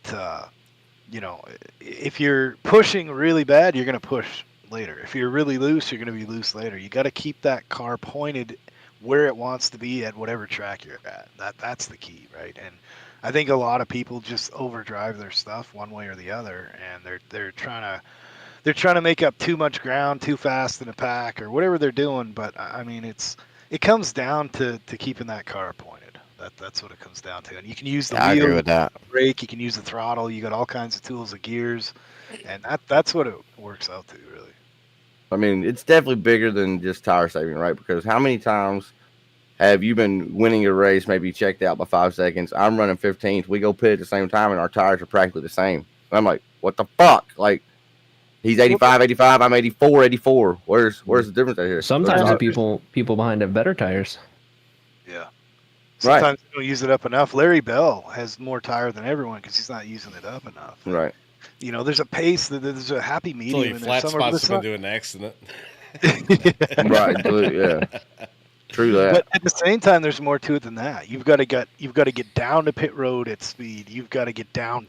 S5: if you're pushing really bad, you're going to push later. If you're really loose, you're going to be loose later. You got to keep that car pointed where it wants to be at whatever track you're at. That's the key, right? And I think a lot of people just overdrive their stuff one way or the other, and they're trying to make up too much ground too fast in a pack or whatever they're doing. But I mean, it comes down to keeping that car pointed. That's what it comes down to. And you can use the
S2: I
S5: wheel,
S2: agree with that.
S5: brake, you can use the throttle. You got all kinds of tools, of gears, and that's what it works out to, really.
S1: I mean, it's definitely bigger than just tire saving, right? Because how many times have you been winning a race, maybe checked out by 5 seconds? I'm running 15th. We go pit at the same time, and our tires are practically the same. And I'm like, what the fuck? Like, he's 85, I'm 84. Where's the difference out here?
S4: Sometimes the people behind have better tires.
S5: Yeah.
S1: Right.
S5: Sometimes they don't use it up enough. Larry Bell has more tire than everyone because he's not using it up enough.
S1: Right.
S5: There's a pace, there's a happy
S3: It's only
S5: medium in there
S3: flat
S5: somewhere.
S3: spots have been doing an accident.
S1: Right. Yeah. True that.
S5: But at the same time, there's more to it than that. You've got to get down to pit road at speed. You've got to get down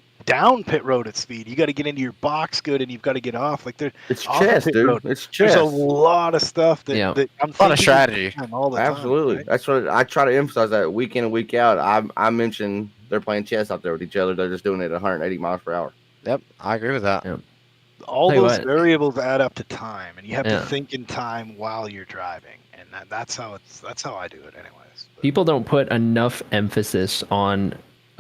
S5: pit road at speed. You got to get into your box good, and you've got to get off. Like
S1: it's chess, dude.
S5: Road.
S1: It's chess.
S5: There's a lot of stuff that I'm
S2: a lot of strategy.
S5: all the time.
S1: Absolutely.
S5: Right?
S1: That's what I try to emphasize, that week in and week out. I mentioned they're playing chess out there with each other. They're just doing it at 180 miles per hour.
S2: Yep, I agree with that.
S4: Yep.
S5: All those variables add up to time, and you have to
S4: Yeah.
S5: think in time while you're driving, and that's how I do it, anyways. But
S4: People don't put enough emphasis on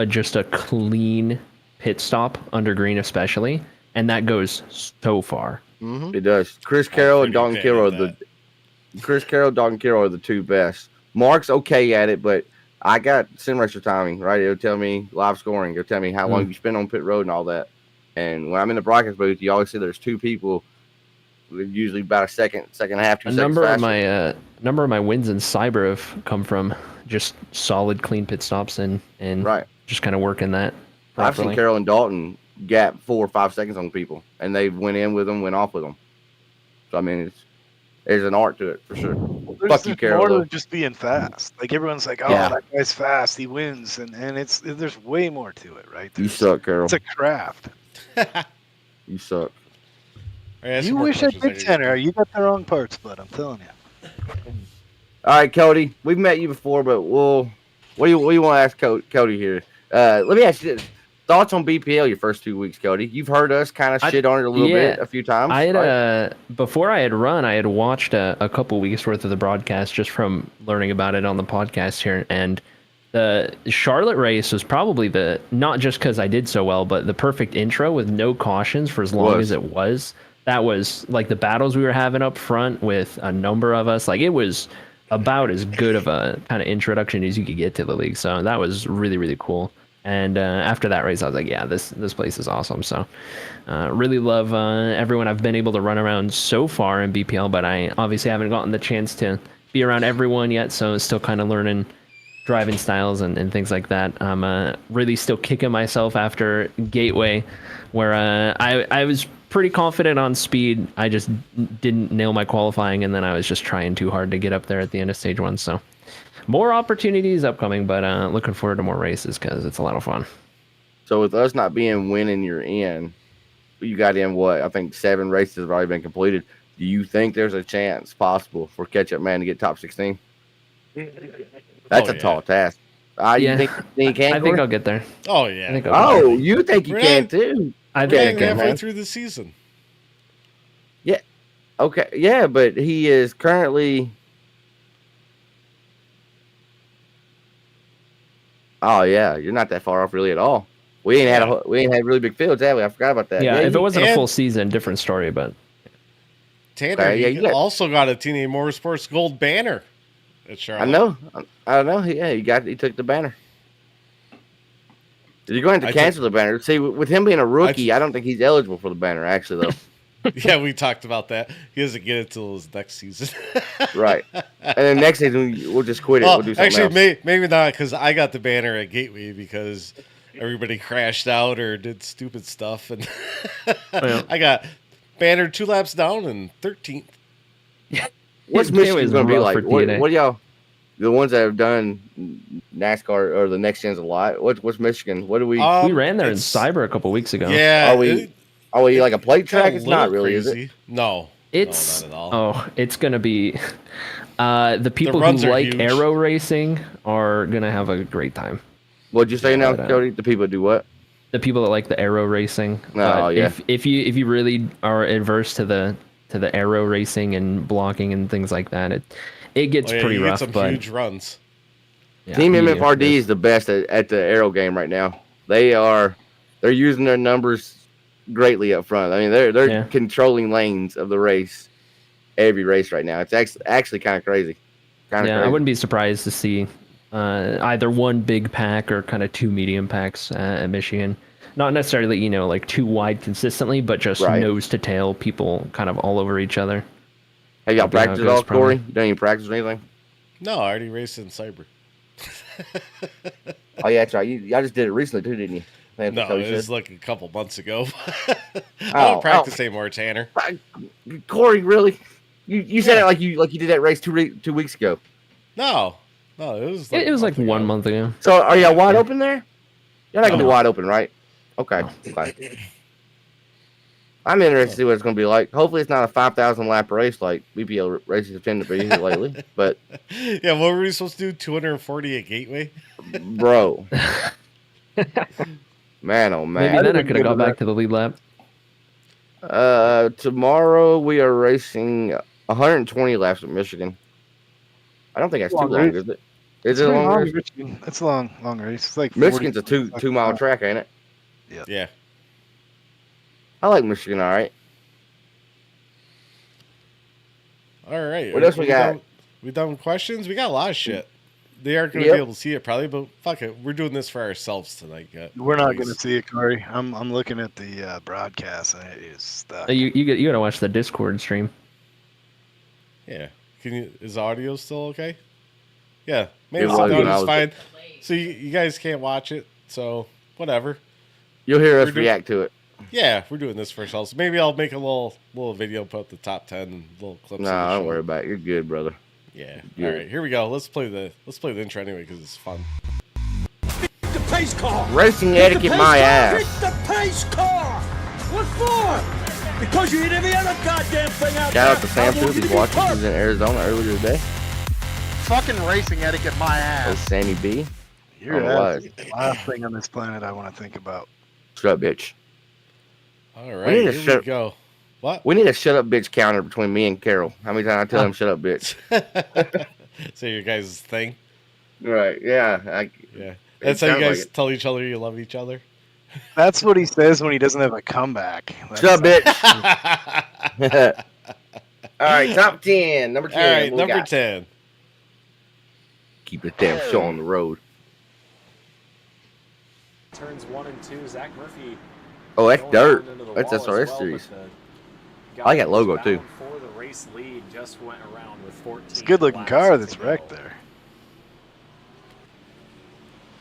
S4: just a clean pit stop under green, especially, and that goes so far.
S2: Mm-hmm.
S1: It does. Chris Carroll and Dalton Kilroy are the two best. Mark's okay at it, but I got sim racer timing, right? It'll tell me live scoring. It'll tell me how long you spend on pit road and all that. And when I'm in the broadcast booth, you always see there's two people, usually about a second and a half, 2 seconds
S4: Number
S1: faster.
S4: of my wins in Cyber have come from just solid, clean pit stops and
S1: Right.
S4: just kind of working that
S1: I've
S4: properly.
S1: seen Carroll and Dalton gap 4 or 5 seconds on people, and they went in with them, went off with them. So I mean, there's an art to it for sure. Fuck you, Carroll.
S5: more
S1: though.
S5: than just being fast. Like everyone's like, oh,
S2: Yeah.
S5: that guy's fast, he wins, and there's way more to it, right?
S1: You suck, Carroll.
S5: It's a craft.
S1: You suck.
S5: You wish I did, Tanner. You got the wrong parts, bud. I'm telling you.
S1: All right, Cody. We've met you before, but what do you want to ask Cody here? Let me ask you this. Thoughts on BPL your first 2 weeks, Cody? You've heard us kind of shit on it a little bit a few times.
S4: I had
S1: right?
S4: before I had run, I had watched a couple weeks worth of the broadcast just from learning about it on the podcast here, and the Charlotte race was probably not just because I did so well, but the perfect intro with no cautions for as long as it was. That was like the battles we were having up front with a number of us. Like it was about as good of a kind of introduction as you could get to the league. So that was really, really cool. And after that race, I was like, yeah, this place is awesome. So really love everyone I've been able to run around so far in BPL, but I obviously haven't gotten the chance to be around everyone yet. So still kind of learning driving styles and things like that. I'm really still kicking myself after Gateway, where I was pretty confident on speed. I just didn't nail my qualifying, and then I was just trying too hard to get up there at the end of stage 1. So more opportunities upcoming, but looking forward to more races because it's a lot of fun.
S1: So with us not being winning, you're in. You got in what? I think 7 races have already been completed. Do you think there's a chance possible for Ketchup Man to get top 16? That's
S3: Oh,
S1: a tall task.
S4: Yeah.
S1: You think you can?
S4: I think I'll get there.
S3: Oh yeah.
S4: I think I'll get
S1: Oh, you think you
S3: We're
S1: can
S3: not-
S1: too?
S4: I
S3: We're
S4: think I
S3: not
S4: can.
S3: halfway
S1: man.
S3: through the season.
S1: Okay, yeah, but he is currently. Oh yeah, you're not that far off really at all. We ain't had really big fields, have we? I forgot about that.
S4: Yeah, if it wasn't a
S3: and-
S4: full season, different story. But
S3: Tanner,
S1: Okay, yeah,
S3: he
S1: you got-
S3: also got a Teenage Motorsports Gold banner at Charlotte.
S1: I know. I know. Yeah, he took the banner. You're going to
S3: I
S1: cancel the banner. See, with him being a rookie, I don't think he's eligible for the banner. Actually, though.
S3: Yeah, we talked about that. He doesn't get it till his next season.
S1: Right. And then next season we'll just quit it.
S3: Well,
S1: We'll do something
S3: actually,
S1: else.
S3: maybe not, because I got the banner at Gateway because everybody crashed out or did stupid stuff, and
S4: Yeah.
S3: I got banner 2 laps down and 13th.
S1: What's
S4: It
S1: Michigan
S4: was
S1: going to be
S4: rough
S1: like?
S4: for
S1: What
S4: TNA.
S1: are y'all? The ones that have done NASCAR or the next gens a lot. What's Michigan? What do we?
S4: we ran there in
S3: it's-
S4: Cyber a couple weeks ago.
S3: Yeah,
S1: Are we like a plate
S3: got
S1: track?
S3: a
S1: It's not
S3: little
S1: really, is it?
S3: crazy. No,
S4: It's
S3: no, not at all.
S4: it's gonna be the people who
S3: runs are
S4: like
S3: huge.
S4: aero racing are gonna have a great time.
S1: What'd you say now,
S4: but,
S1: Cody? The people that do what?
S4: The people that like the aero racing.
S1: Oh,
S4: But
S1: yeah.
S4: If you really are adverse to the aero racing and blocking and things like that, it gets
S3: Oh, yeah,
S4: pretty
S3: you
S4: rough.
S3: get some
S4: but
S3: huge runs.
S4: yeah,
S1: Team
S4: you do.
S1: MFRD is the best at the aero game right now. They're using their numbers greatly up front. I mean, they're
S4: Yeah.
S1: controlling lanes of the race, every race right now. It's actually kind of crazy.
S4: Yeah, I wouldn't be surprised to see either one big pack or kind of 2 medium packs at Michigan. Not necessarily, like 2 wide consistently, but just
S1: Right.
S4: nose to tail, people kind of all over each other.
S1: Have y'all
S4: That'd be how it
S1: practiced at
S4: goes,
S1: all,
S4: probably.
S1: Corey? You done any practice or anything?
S3: No, I already raced in Cyber.
S1: Oh yeah, that's right. Y'all just did it recently too, didn't you? That's
S3: No,
S1: what Cody
S3: it was
S1: said.
S3: like a couple months ago. I
S1: Oh,
S3: don't practice anymore, Tanner.
S1: Corey, really? You said it like you did that race 2 weeks ago.
S3: No, it was like
S4: It was
S3: a
S4: like
S3: month
S4: 1
S3: ago.
S4: month ago.
S1: So are y'all wide open there? You're not gonna be
S3: No.
S1: wide open, right? Okay. Okay. I'm interested to see what it's gonna be like. Hopefully, it's not a 5,000 lap race like BPL races tend to be here lately. But
S3: Yeah, what were we supposed to do? 240 at Gateway?
S1: bro, man, oh man.
S4: Maybe then I could have got back to the lead lap.
S1: Tomorrow we are racing 120 laps at Michigan. I don't think that's too
S5: Long
S1: long,
S5: race.
S1: is it? Is it a long race?
S5: Michigan. It's a long race. It's like
S1: Michigan's a
S5: 40
S1: two mile track, ain't it?
S3: Yeah.
S1: I like Michigan, all right.
S3: All right.
S1: What else we got?
S3: We done with questions? We got a lot of shit. They aren't going to
S1: Yep.
S3: be able to see it probably, but fuck it. We're doing this for ourselves tonight.
S5: We're not
S3: please.
S5: going to see it, Corey. I'm looking at the broadcast and it is stuck.
S4: You gotta watch the Discord stream.
S3: Yeah. Is audio still okay? Yeah. Maybe
S1: It
S3: the
S1: was when I
S3: audio's
S1: was-
S3: fine. So you guys can't watch it, so whatever.
S1: You'll hear us
S3: We're doing-
S1: react to it.
S3: Yeah, we're doing this for ourselves. Maybe I'll make a little video, put up the top 10 and little clips.
S1: No,
S3: of the
S1: don't
S3: show.
S1: worry about it. You're good, brother.
S3: Yeah.
S1: Yeah.
S3: All right, here we go. Let's play the intro anyway because it's fun.
S6: The pace car!
S1: Racing
S6: Hit the
S1: etiquette,
S6: pace
S1: my
S6: car!
S1: ass.
S6: Hit the pace car! What for? Because you hit every other goddamn thing out there.
S1: Shout out to Sam
S6: I
S1: too.
S6: want you
S1: He's
S6: to be
S1: watching. He was
S6: perfect.
S1: in Arizona earlier today.
S7: Fucking racing etiquette, my
S1: That's
S7: ass.
S1: Sammy B.
S5: You're
S1: Oh,
S5: that's
S1: what?
S5: the last thing on this planet I want to think about.
S1: Shut up, bitch.
S3: All
S1: need
S3: right,
S1: to
S3: here
S1: shut-
S3: we go. What?
S1: We need a shut up, bitch counter between me and Carol. How many times I tell him shut up, bitch?
S3: So your guys' thing?
S1: Right. Yeah.
S3: Yeah. That's how you
S1: sounds
S3: guys
S1: like it.
S3: tell each other you love each other?
S5: That's what he says when he doesn't have a comeback.
S1: Shut up,
S3: All
S1: bitch. All right. Top 10. Number 10.
S3: right,
S1: what we
S3: number
S1: got?
S3: 10.
S1: Keep the damn show on the road.
S8: Turns 1 and 2, Zach Murphy.
S1: Oh, that's
S8: going
S1: dirt.
S8: down into the
S1: That's
S8: wall
S1: SRS
S8: as well,
S1: series.
S8: but the
S1: I like that
S8: guy
S1: logo,
S8: who's
S1: too.
S8: bound For the race lead, just went around with 14
S5: It's a good looking
S8: laps
S5: car
S8: to
S5: that's
S8: go.
S5: wrecked there.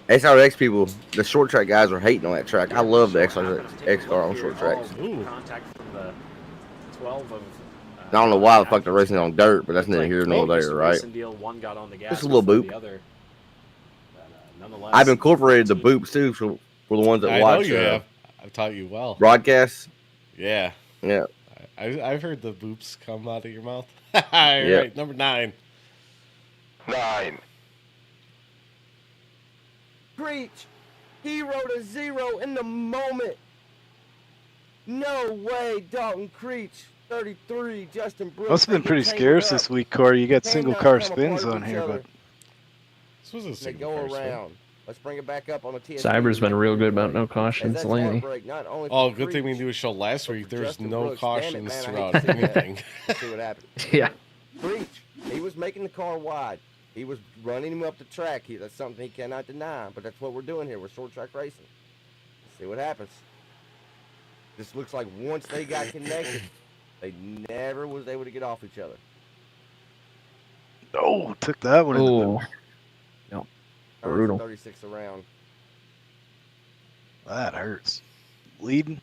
S1: SRX people, the short track guys are hating on that track. I love the XRX car on short tracks.
S3: Ooh.
S8: Contact from the 12 of.
S1: I don't know why the fuck they're racing on dirt, but that's neither here nor there, right?
S8: Deal, one got on the gas
S1: Just a little
S8: before
S1: boop.
S8: the other. But, nonetheless,
S1: I've incorporated the boops too for the ones that
S3: I know
S1: watch
S3: you have. I've taught you well.
S1: broadcasts.
S3: Yeah.
S1: Yeah.
S3: I've heard the boops come out of your mouth. All right, number 9.
S5: 9.
S1: Creech, he wrote a 0 in the moment. No way, Dalton Creech, 33, Justin Brooks.
S5: Must have been pretty scarce this week, Corey. You got single car spins on here, but
S3: This was a
S1: they
S3: single
S1: go
S3: car spin.
S1: around. Let's bring it back up on the TSP.
S4: Cyber's been real good about no cautions lately.
S3: Oh, good thing we did a show last week. There was no cautions throughout anything.
S1: See what happened.
S4: Yeah.
S1: Creech, he was making the car wide. He was running him up the track. That's something he cannot deny, but that's what we're doing here. We're short track racing. See what happens. This looks like once they got connected, they never was able to get off each other.
S5: oh, took that one in the middle.
S4: No. Brutal.
S1: 36 around.
S5: That hurts. Leading.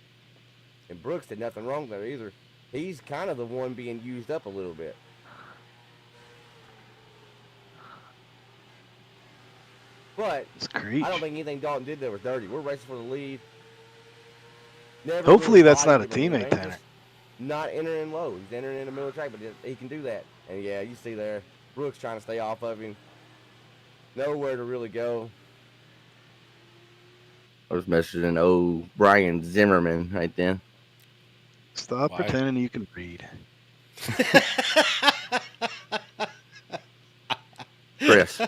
S1: And Brooks did nothing wrong there either. He's kind of the one being used up a little bit. But
S5: It's Creech.
S1: I don't think anything Dalton did there was dirty. We're racing for the lead. Never
S5: Hopefully
S1: really
S5: that's not a
S1: bothered him.
S5: teammate,
S1: He's
S5: Tanner.
S1: just Not entering low. He's entering in the middle of the track, but he can do that. And yeah, you see there, Brooks trying to stay off of him. Nowhere to really go. I was messaging Brian Zimmerman right then.
S5: Stop
S3: Why?
S5: pretending you can read.
S1: Chris.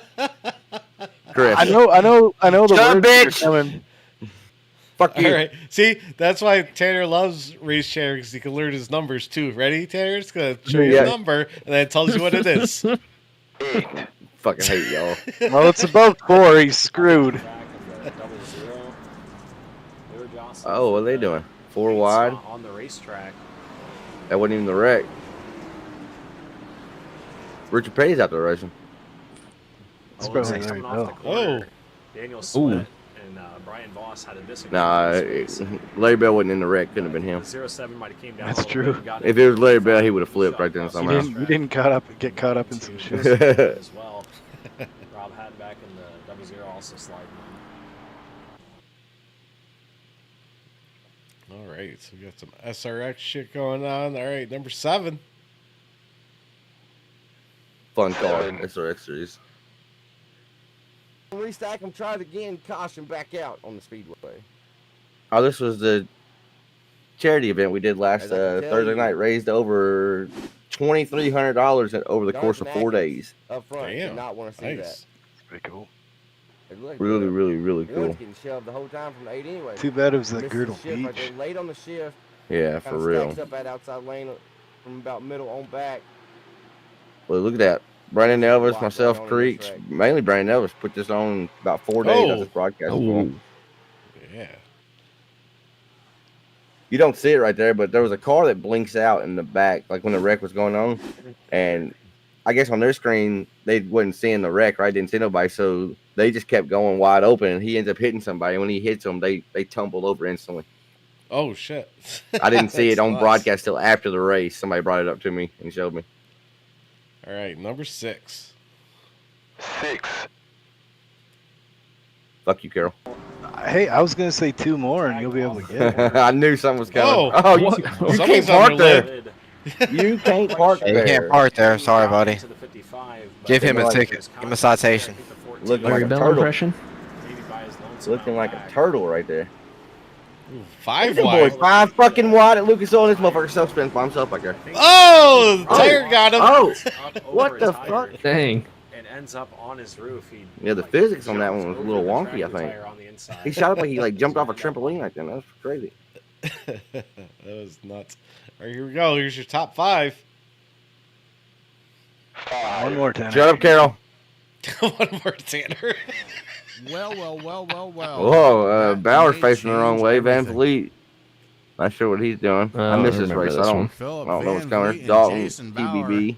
S5: I know the
S1: Shut up,
S5: words are
S1: bitch!
S5: coming.
S1: Fuck you.
S3: All right. See, that's why Tanner loves RaceChatter, because he can learn his numbers too. Ready, Tanner? It's going to show you
S1: Yeah.
S3: a number, and then it tells you what it is.
S1: Fucking hate y'all.
S5: Well, it's above 4. He's screwed.
S1: Oh, what are they doing? 4 wide?
S8: On the racetrack.
S1: That wasn't even the wreck. Richard Petty's out there racing.
S5: It's
S8: Oh,
S5: probably
S8: it's
S5: there
S8: coming
S5: you
S8: off
S5: go.
S8: the corner. Daniel Sweat and Brian Voss had a disagreement.
S1: Nah, Larry Bell wasn't in the wreck. Couldn't have been him.
S8: 07 might have came down.
S5: That's
S8: a little bit
S5: true.
S8: and got
S1: If
S8: in
S1: it was Larry Bell, he would have flipped right there
S8: shot
S1: somehow.
S8: across the
S5: You didn't get caught up in some shit.
S8: as well. Rob Hattenback in the W0 also sliding on.
S3: All right. So we got some SRX shit going on. All right. Number 7.
S1: Fun car. SRX series. Restack them, try it again, caution back out on the speedway. Oh, this was the charity event we did last Thursday night. Raised over $2,300 over the course of 4 days. Up front,
S3: Damn.
S1: did not want to see
S3: Nice.
S5: Pretty cool.
S1: that. Really cool.
S3: Oh.
S1: One's getting shoved the whole time from the 8 anyway.
S5: Too bad it was that
S1: Missed
S5: Girdle
S1: the shift right
S5: Beach.
S1: there, late on the shift.
S9: Yeah, for
S1: Kinda
S9: real.
S1: stacks up that outside lane from about middle on back.
S9: Well, look at that. Brandon Elvis,
S1: Wow,
S9: myself,
S1: going on
S9: Creeks,
S1: this track.
S9: mainly Brandon Elvis, put this on about 4 days
S3: Oh.
S9: of this broadcast.
S4: Oh,
S3: Yeah.
S9: You don't see it right there, but there was a car that blinks out in the back, like when the wreck was going on. And I guess on their screen, they wasn't seeing the wreck, right? Didn't see nobody, so they just kept going wide open, and he ends up hitting somebody. When he hits them, they tumbled over instantly.
S3: Oh, shit.
S9: I didn't see it
S3: That's
S9: on
S3: nuts.
S9: broadcast till after the race. Somebody brought it up to me and showed me.
S3: All right. Number 6.
S5: 6.
S9: Fuck you, Carol.
S5: Hey, I was gonna say 2 more, and you'll be able to get it.
S9: I knew something was coming.
S3: Oh,
S9: Oh, you
S3: what?
S9: can't
S3: Somebody's
S9: park
S3: on their
S9: there. You can't park
S2: You
S9: there.
S2: can't park there. Sorry, buddy.
S8: To the 55, but
S2: Give him a
S9: Like-
S2: ticket. Give him a citation.
S9: Looking
S4: Larry
S9: like a
S4: Bell
S9: turtle.
S4: impression.
S8: Maybe by his lonesome
S9: Looking
S8: out
S9: like a
S8: back.
S9: turtle right there.
S3: Ooh, 5
S9: This boy
S3: wide.
S9: 5 fucking wide at Lucas Oil. This motherfucker self spins by himself like that.
S3: Oh, the tire got him.
S9: Oh,
S8: Up over
S9: what
S8: his
S9: the
S8: hydrant
S9: fuck?
S4: Dang.
S8: And ends up on his roof. He,
S9: Yeah, the
S8: like,
S9: physics on that
S8: jumps
S9: one was a
S8: over
S9: little
S8: the
S9: wonky, I
S8: tractor
S9: think.
S8: tire on the inside.
S9: He shot up like he jumped off a trampoline like that. That was crazy.
S3: That was nuts. All right, here we go. Here's your top 5.
S5: 1 more time.
S9: Shut up, Carol.
S3: One more, Tanner.
S10: Well.
S9: Whoa,
S10: That
S9: Bauer's
S10: may
S9: facing the wrong
S10: change
S9: way. Van
S10: everything.
S9: Vliet. Not sure what he's doing. I
S4: don't
S9: missed this
S4: remember
S9: race.
S4: this
S9: I
S4: one.
S9: don't
S10: Philip
S9: know what's
S10: Van
S9: coming.
S10: Vliet and
S9: Dalton,
S10: Jason Bauer
S9: TBB.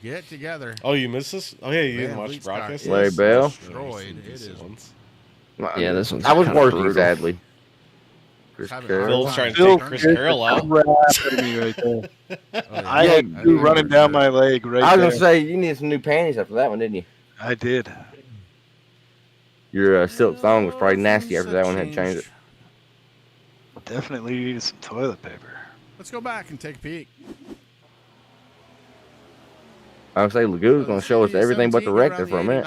S10: get together.
S3: Oh, you missed this? Oh, yeah, you didn't
S10: Van
S3: watch the
S10: Vliet's car
S3: broadcast?
S10: is
S9: Larry Bell.
S10: destroyed. It is.
S4: Yeah, this one's
S9: I was
S4: kinda
S9: working,
S4: brutal.
S9: sadly. Chris
S10: Having
S9: Carroll.
S3: Phil's trying to
S5: Phil
S3: take Chris
S5: scared
S3: Carroll
S5: the
S3: out.
S5: crap out of me right there. I
S9: Yeah,
S5: had you running down my leg right
S9: I was
S5: there.
S9: gonna say you needed some new panties after that one, didn't you?
S5: I did.
S9: Your silk thong was probably nasty after that one. Had to change it.
S5: Definitely needed some toilet paper.
S10: Let's go back and take a peek.
S9: I would say Lagoon's going to show us everything but the Rector for a minute.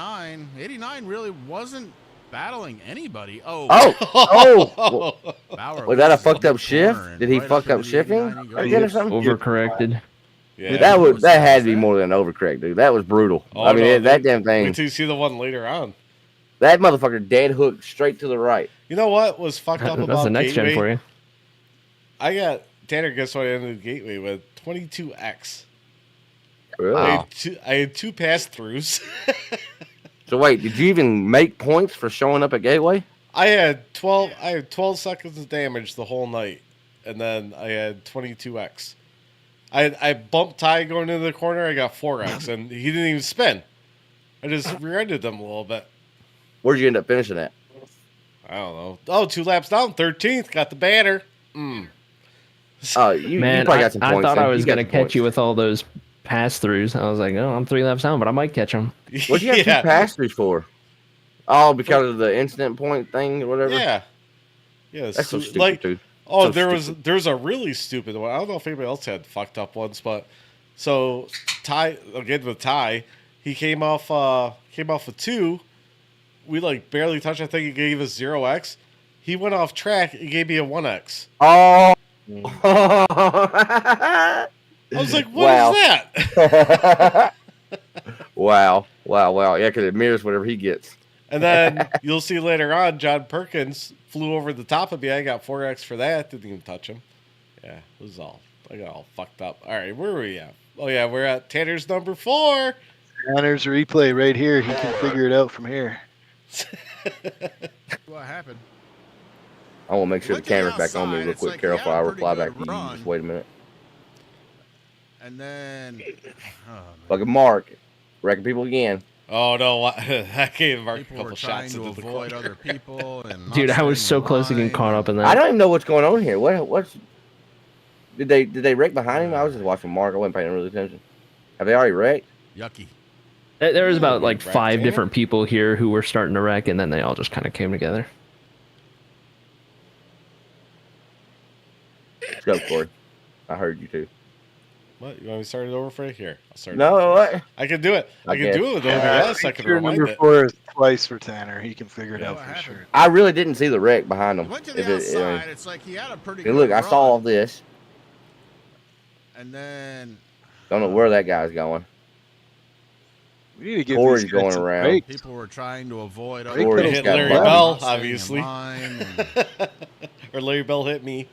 S10: 89 really wasn't battling anybody. Oh,
S9: Was that a fucked up shift? Did he fuck up shifting again or something?
S4: Overcorrected.
S3: Yeah,
S9: that had to be more than an overcorrect, dude. That was brutal. That damn thing.
S3: Wait till you see the one later on.
S9: That motherfucker dead hooked straight to the right.
S3: You know what was fucked up about
S4: That's the next
S3: Gateway?
S4: gen for you.
S3: I got Tanner. Guess what? I ended the Gateway with 22x.
S9: Really?
S3: I had two pass-throughs.
S9: So wait, did you even make points for showing up at Gateway?
S3: I had 12 seconds of damage the whole night, and then I had 22x. I bumped Ty going into the corner. I got 4x, and he didn't even spin. I just rear-ended them a little bit.
S9: Where'd you end up finishing at?
S3: I don't know. Oh, 2 laps down, 13th. Got the banner.
S9: Oh, you probably got some points.
S4: I thought
S9: then.
S4: I was
S9: got
S4: going to
S9: some
S4: catch
S9: points.
S4: you with all those pass-throughs. I was like, oh, I'm 3 laps down, but I might catch them.
S9: What'd you have 2 pass-throughs for? Oh, because of the incident point thing or whatever?
S3: Yeah. Yeah,
S9: That's so stupid, dude.
S3: Oh,
S9: So
S3: there's a really stupid one. I don't know if anybody else had fucked up ones, but so Ty again with Ty, he came off with 2. We like barely touched. I think he gave us 0x. He went off track. He gave me a 1x.
S9: Oh.
S3: I was like, what is that?
S9: Wow. Yeah, because it mirrors whatever he gets.
S3: And then you'll see later on, John Perkins flew over the top of me. I got 4x for that. Didn't even touch him. Yeah, it was I got all fucked up. All right, where were we at? Oh, yeah, we're at Tanner's number 4.
S5: Tanner's replay right here. He can figure it out from here.
S10: what happened?
S9: I want to make sure the camera's back on me real quick.
S10: Like
S9: Careful, I'll reply back to you. Just wait a minute.
S10: And then...
S9: Fucking Mark. Wrecking people again.
S3: Oh, no. I gave Mark
S10: people
S3: a couple shots into the
S10: avoid
S3: corner.
S10: other people and
S4: Dude, I was so close to getting caught up in that.
S9: I don't even know what's going on here. What's... Did they wreck behind him? I was just watching Mark. I wasn't paying really attention. Have they already wrecked?
S10: Yucky.
S4: There was about like
S3: Wrecked
S4: 5
S3: him?
S4: different people here who were starting to wreck, and then they all just kind of came together.
S9: Let's go, Corey. I heard you too.
S3: What? You want me to start it over for you? Here, I'll start it
S9: No,
S3: over.
S9: what?
S3: I can do it. I can
S9: guess.
S3: do it with OBS. I can
S5: Your
S3: rewind
S5: number
S3: it.
S5: 4 is twice for Tanner. He can figure it
S3: Yeah.
S5: out
S10: What
S5: for
S10: happened?
S5: sure.
S9: I really didn't see the wreck behind him.
S10: He went to
S9: If
S10: the
S9: it-
S10: outside. It's like he had a pretty
S9: Hey,
S10: good
S9: look, I
S10: run.
S9: saw all this.
S10: And then...
S9: Don't know where that guy's going.
S5: We need to give
S9: Corey's
S5: these guys
S9: going
S5: some
S9: around.
S5: breaks.
S10: People were trying to avoid
S5: Corey
S10: other
S5: hit
S10: people.
S3: Larry
S10: Not
S3: Bell,
S10: staying in
S3: obviously.
S10: line and-
S3: Or Larry Bell hit me.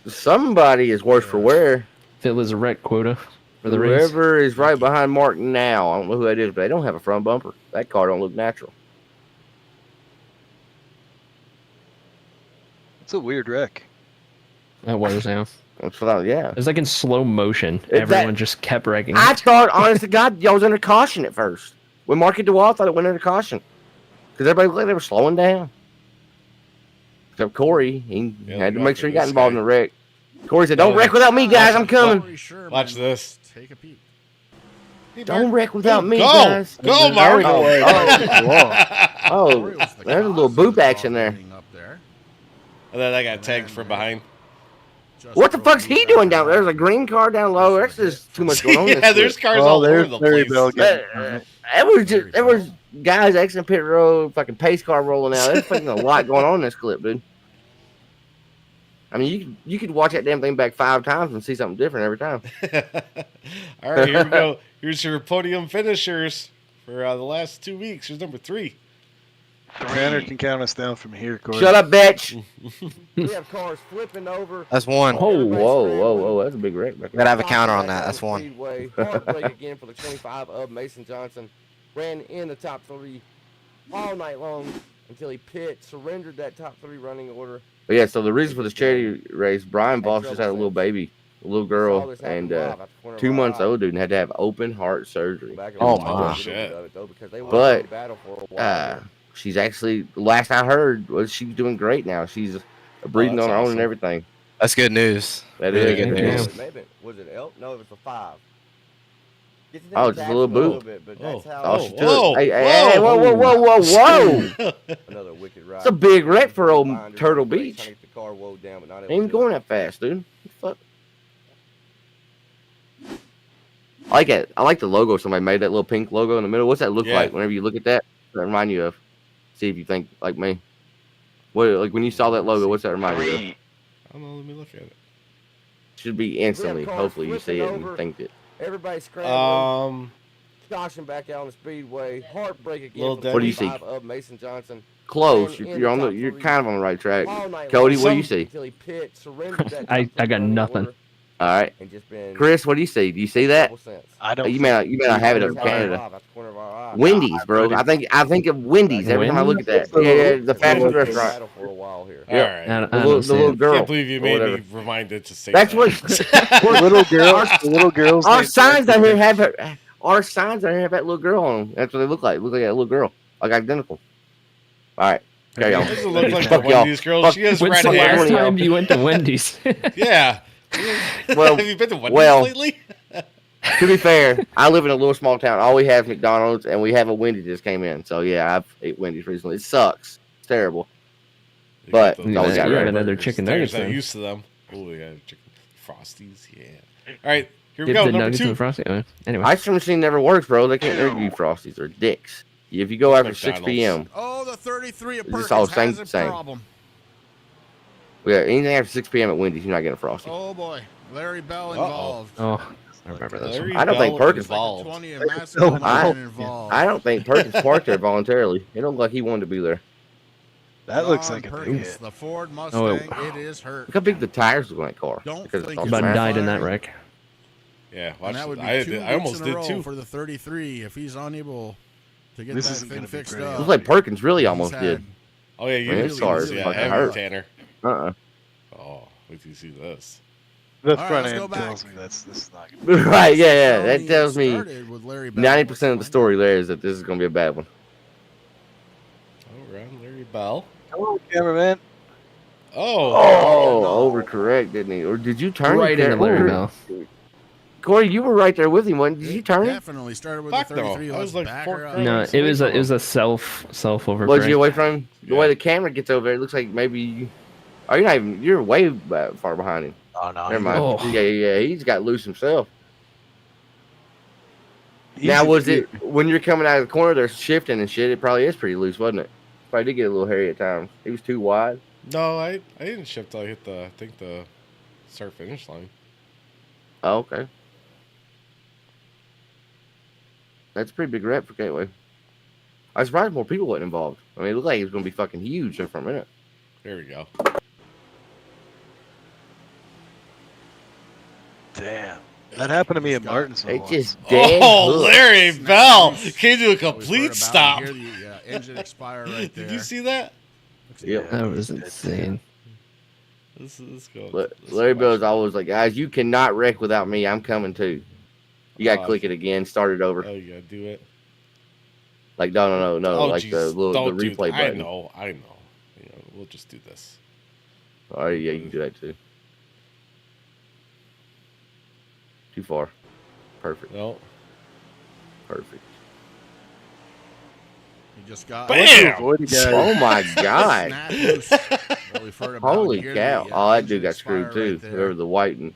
S9: Somebody is worse for wear.
S4: Fill his wreck quota for the race.
S9: Whoever is right behind Mark now, I don't know who that is, but they don't have a front bumper. That car don't look natural.
S5: It's a weird wreck.
S4: That was, yeah.
S9: That's what yeah.
S4: It was like in slow motion.
S9: That-
S4: Everyone just kept wrecking.
S9: I thought, honest to God, y'all was under caution at first. When Mark hit the wall, I thought it went under caution. Because everybody looked like they were slowing down. Except Corey, he
S3: Yeah,
S9: had to
S3: look
S9: make
S3: at
S9: sure he got
S3: this
S9: involved
S3: guy.
S9: in the wreck. Corey said, don't
S3: Oh,
S9: wreck without me, guys. I'm coming.
S10: Corey Sherman,
S3: Watch this.
S10: Take a peek.
S3: Hey,
S9: Don't
S3: Mark.
S9: wreck without me,
S3: Go!
S9: guys.
S3: Go, Mark!
S9: Oh, oh,
S10: Corey was the
S9: there's a
S10: cause
S9: little
S10: of
S9: boop
S10: the
S9: action there.
S10: leading up there.
S3: And then I got tagged from behind.
S10: Just
S9: What the
S10: broke
S9: fuck's he
S10: loose
S9: doing
S10: after
S9: down there? There's a green car down low. That's just too much going on. in
S3: Yeah,
S9: this
S3: there's
S9: clip.
S3: cars all over
S5: there's
S3: the
S5: Larry
S3: place.
S5: Bell getting
S9: There was guys exiting pit road, fucking pace car rolling out. There's fucking a lot going on in this clip, dude. I mean, you could watch that damn thing back 5 times and see something different every time.
S3: All right, here we go. Here's your podium finishers for the last 2 weeks. Here's number 3.
S5: Tanner can count us down from here, Corey.
S9: Shut up, bitch. We have cars flipping over.
S2: That's 1.
S9: Oh, whoa. That's a big wreck.
S2: Gotta have a counter on that. That's 1.
S9: Hard break again for the 25 of Mason Johnson. Ran in the top 3 all night long until he surrendered that top 3 running order. But yeah, so the reason for this charity race, Brian Voss just had a little baby, a little girl, and 2 months old, dude, and had to have open heart surgery.
S2: Oh, my.
S3: Shit.
S9: But she's actually, last I heard, was she's doing great now. She's breathing
S3: that's
S9: on her own
S3: awesome.
S9: and everything.
S2: That's good news.
S9: That
S2: Really
S9: is
S2: good
S4: Yeah.
S2: news.
S1: Was it elk? No, it was a 5.
S9: Oh, just a little boot.
S3: Oh,
S9: She took.
S3: whoa,
S9: Hey,
S3: whoa.
S9: whoa.
S1: Another wicked ride.
S9: It's a big wreck for old Turtle Beach.
S1: Trying to get the car woed down, but not able
S9: Ain't even
S1: to.
S9: going that fast, dude. What the fuck? I like it. I like the logo somebody made, that little pink logo in the middle. What's that look
S3: Yeah.
S9: like whenever you look at that? What does that remind you of? See if you think like me. What, like when you saw that logo, what's that remind you of?
S3: I don't know. Let me look at it.
S9: Should be instantly. Hopefully you see it and think it.
S1: Everybody scrambling. Joshing back out on the speedway. Heartbreak again.
S3: Little
S1: For
S9: What do you see?
S1: 45 Of Mason Johnson.
S9: Close. You're on the. You're kind of on the right track. Cody, what do you see?
S1: Until he pit, surrendered that
S4: I
S1: top
S4: got
S1: running
S4: nothing.
S1: order,
S9: All right,
S1: and just been
S9: Chris, what do you see? Do you see that?
S1: double sense.
S5: I don't.
S9: You may not have it up in Canada.
S1: Out the corner of our eye.
S9: Wendy's, bro. I think of Wendy's every time I look at that. Yeah, the fast food restaurant.
S1: Battle for a while here.
S3: All right.
S4: I
S9: The little
S3: I
S9: girl.
S3: can't believe you
S9: or
S3: made
S9: whatever.
S3: me reminded to say
S9: That's
S3: that.
S9: what
S5: The little girls.
S9: our
S5: they-
S9: signs out here have her. Our signs out here have that little girl on them. That's what they look like. Look like that little girl, like identical. All right, carry on.
S3: Doesn't look like the
S9: Fuck y'all.
S3: Wendy's girl.
S9: Fuck-
S3: She has
S4: When's
S3: red
S4: the
S3: hair.
S4: last
S9: y'all.
S4: time you went to Wendy's?
S3: Yeah.
S9: Well,
S3: Have you been to Wendy's
S9: well.
S3: lately?
S9: To be fair, I live in a little small town. All we have is McDonald's, and we have a Wendy's just came in. So yeah, I've ate Wendy's recently. It sucks. It's terrible. But
S3: You
S9: it's
S3: got
S9: always got
S4: you
S9: right.
S4: had another chicken nuggets
S3: I'm
S4: then.
S3: used to them. Oh, yeah, chicken Frosties. Yeah. All right, here we
S4: Dip
S3: go.
S4: the
S3: Number
S4: nuggets
S3: 2.
S4: and frosty. Anyway,
S9: Ice cream machine never works, bro. They can't interview Frosties or dicks. If you go after
S3: McDonald's.
S9: 6 p.m.,
S10: Oh, the 33 at
S9: Is this
S10: Perkins
S9: all
S10: has a
S9: same?
S10: problem.
S9: yeah, anything after 6 p.m. at Wendy's, you're not getting a Frosty.
S10: Oh boy, Larry Bell
S3: Uh-oh.
S10: involved.
S4: oh, I remember this one.
S3: Larry
S9: I don't think
S3: Bell
S9: Perkins-
S3: involved.
S10: 20 of Massimo
S9: I-
S10: Martin involved.
S9: I don't think Perkins parked there voluntarily. It looked like he wanted to be there.
S5: That looks
S10: John
S5: like a big
S10: Perkins,
S5: hit.
S10: the Ford
S4: Oh,
S10: Mustang, it is hurt.
S9: Look how big the tires look on that car.
S10: Don't
S9: Because
S10: think
S9: it's all
S10: it's
S4: Bud
S9: matte.
S4: died in that wreck.
S3: Yeah,
S10: And
S3: watch
S10: that would be
S3: I,
S10: 2
S3: did, I almost
S10: weeks in a
S3: did
S10: row
S3: too.
S10: for the 33 if he's unable to get
S5: This
S10: that
S5: isn't
S10: thing
S5: gonna be
S10: fixed
S5: pretty.
S10: up.
S9: Looks like Perkins really
S10: He's
S9: almost
S10: had-
S9: did.
S3: Oh yeah, you
S9: Man,
S3: did
S9: his
S3: see
S9: car
S3: this.
S9: is
S3: Yeah,
S9: fucking
S3: I have
S9: hurt.
S3: Tanner.
S9: Uh-uh.
S3: Oh, wait till you see this.
S5: The
S10: All right,
S5: front
S10: let's go
S5: end
S10: back.
S5: tells me this is not gonna be.
S9: Right, yeah. That
S10: Tony
S9: tells me
S10: started with Larry Bell.
S9: 90% of the story there is that this is going to be a bad one.
S3: All right, Larry Bell.
S5: Come on, cameraman.
S3: Oh,
S9: Overcorrect, didn't he? Or did you turn?
S4: Right into Larry Bell.
S9: Corey, you were right there with him, wasn't you? Did you turn?
S10: Definitely started with
S3: Fuck
S10: the
S3: no.
S10: 33.
S3: I was
S10: Let's
S3: like
S10: back
S3: 4
S10: her up.
S3: cars.
S4: No, it was a self over.
S9: Was you away from him? The way
S3: Yeah.
S9: the camera gets over there, it looks like maybe you... Oh, you're not even... You're way far behind him.
S5: Oh no.
S9: Never mind.
S4: Oh.
S9: Yeah. He's got loose himself.
S5: Easy
S9: Now, was
S5: to
S9: it... When you're coming out of the corner, they're shifting and shit, it probably is pretty loose, wasn't it? Probably did get a little hairy at times. He was too wide.
S3: no, I didn't shift till I hit the start finish line.
S9: Oh, okay. That's a pretty big rep for Gateway. I was surprised more people wasn't involved. I mean, it looked like it was going to be fucking huge there for a minute.
S3: There we go.
S5: Damn. That happened to me at Martinsville.
S9: It
S5: once.
S9: just dead.
S3: Oh,
S9: hooked.
S3: Larry Bell came to a
S10: Always heard
S3: complete
S10: about
S3: stop.
S10: and hear the engine expire right there.
S3: Did you see that?
S9: Yep.
S4: That was insane.
S3: Let's go.
S9: Larry Bell's always like, guys, you cannot wreck without me. I'm coming too. You got to click it again, start it over.
S3: Oh, you gotta do it.
S9: Like, no.
S3: Oh,
S9: like
S3: jeez.
S9: the little
S3: Don't
S9: the
S3: do
S9: replay
S3: that.
S9: button.
S3: I know. You know, we'll just do this.
S9: Oh, yeah, you can do that too. Too far. Perfect.
S3: No.
S9: Perfect.
S10: You just got
S3: Bam!
S5: Avoid the guy.
S9: Oh my God.
S10: Snap loose. Well, we've heard about
S9: Holy
S10: here
S9: cow.
S10: the,
S9: Oh, that
S10: engine
S9: dude got
S10: expire
S9: screwed too.
S10: right there.
S9: Whoever the white and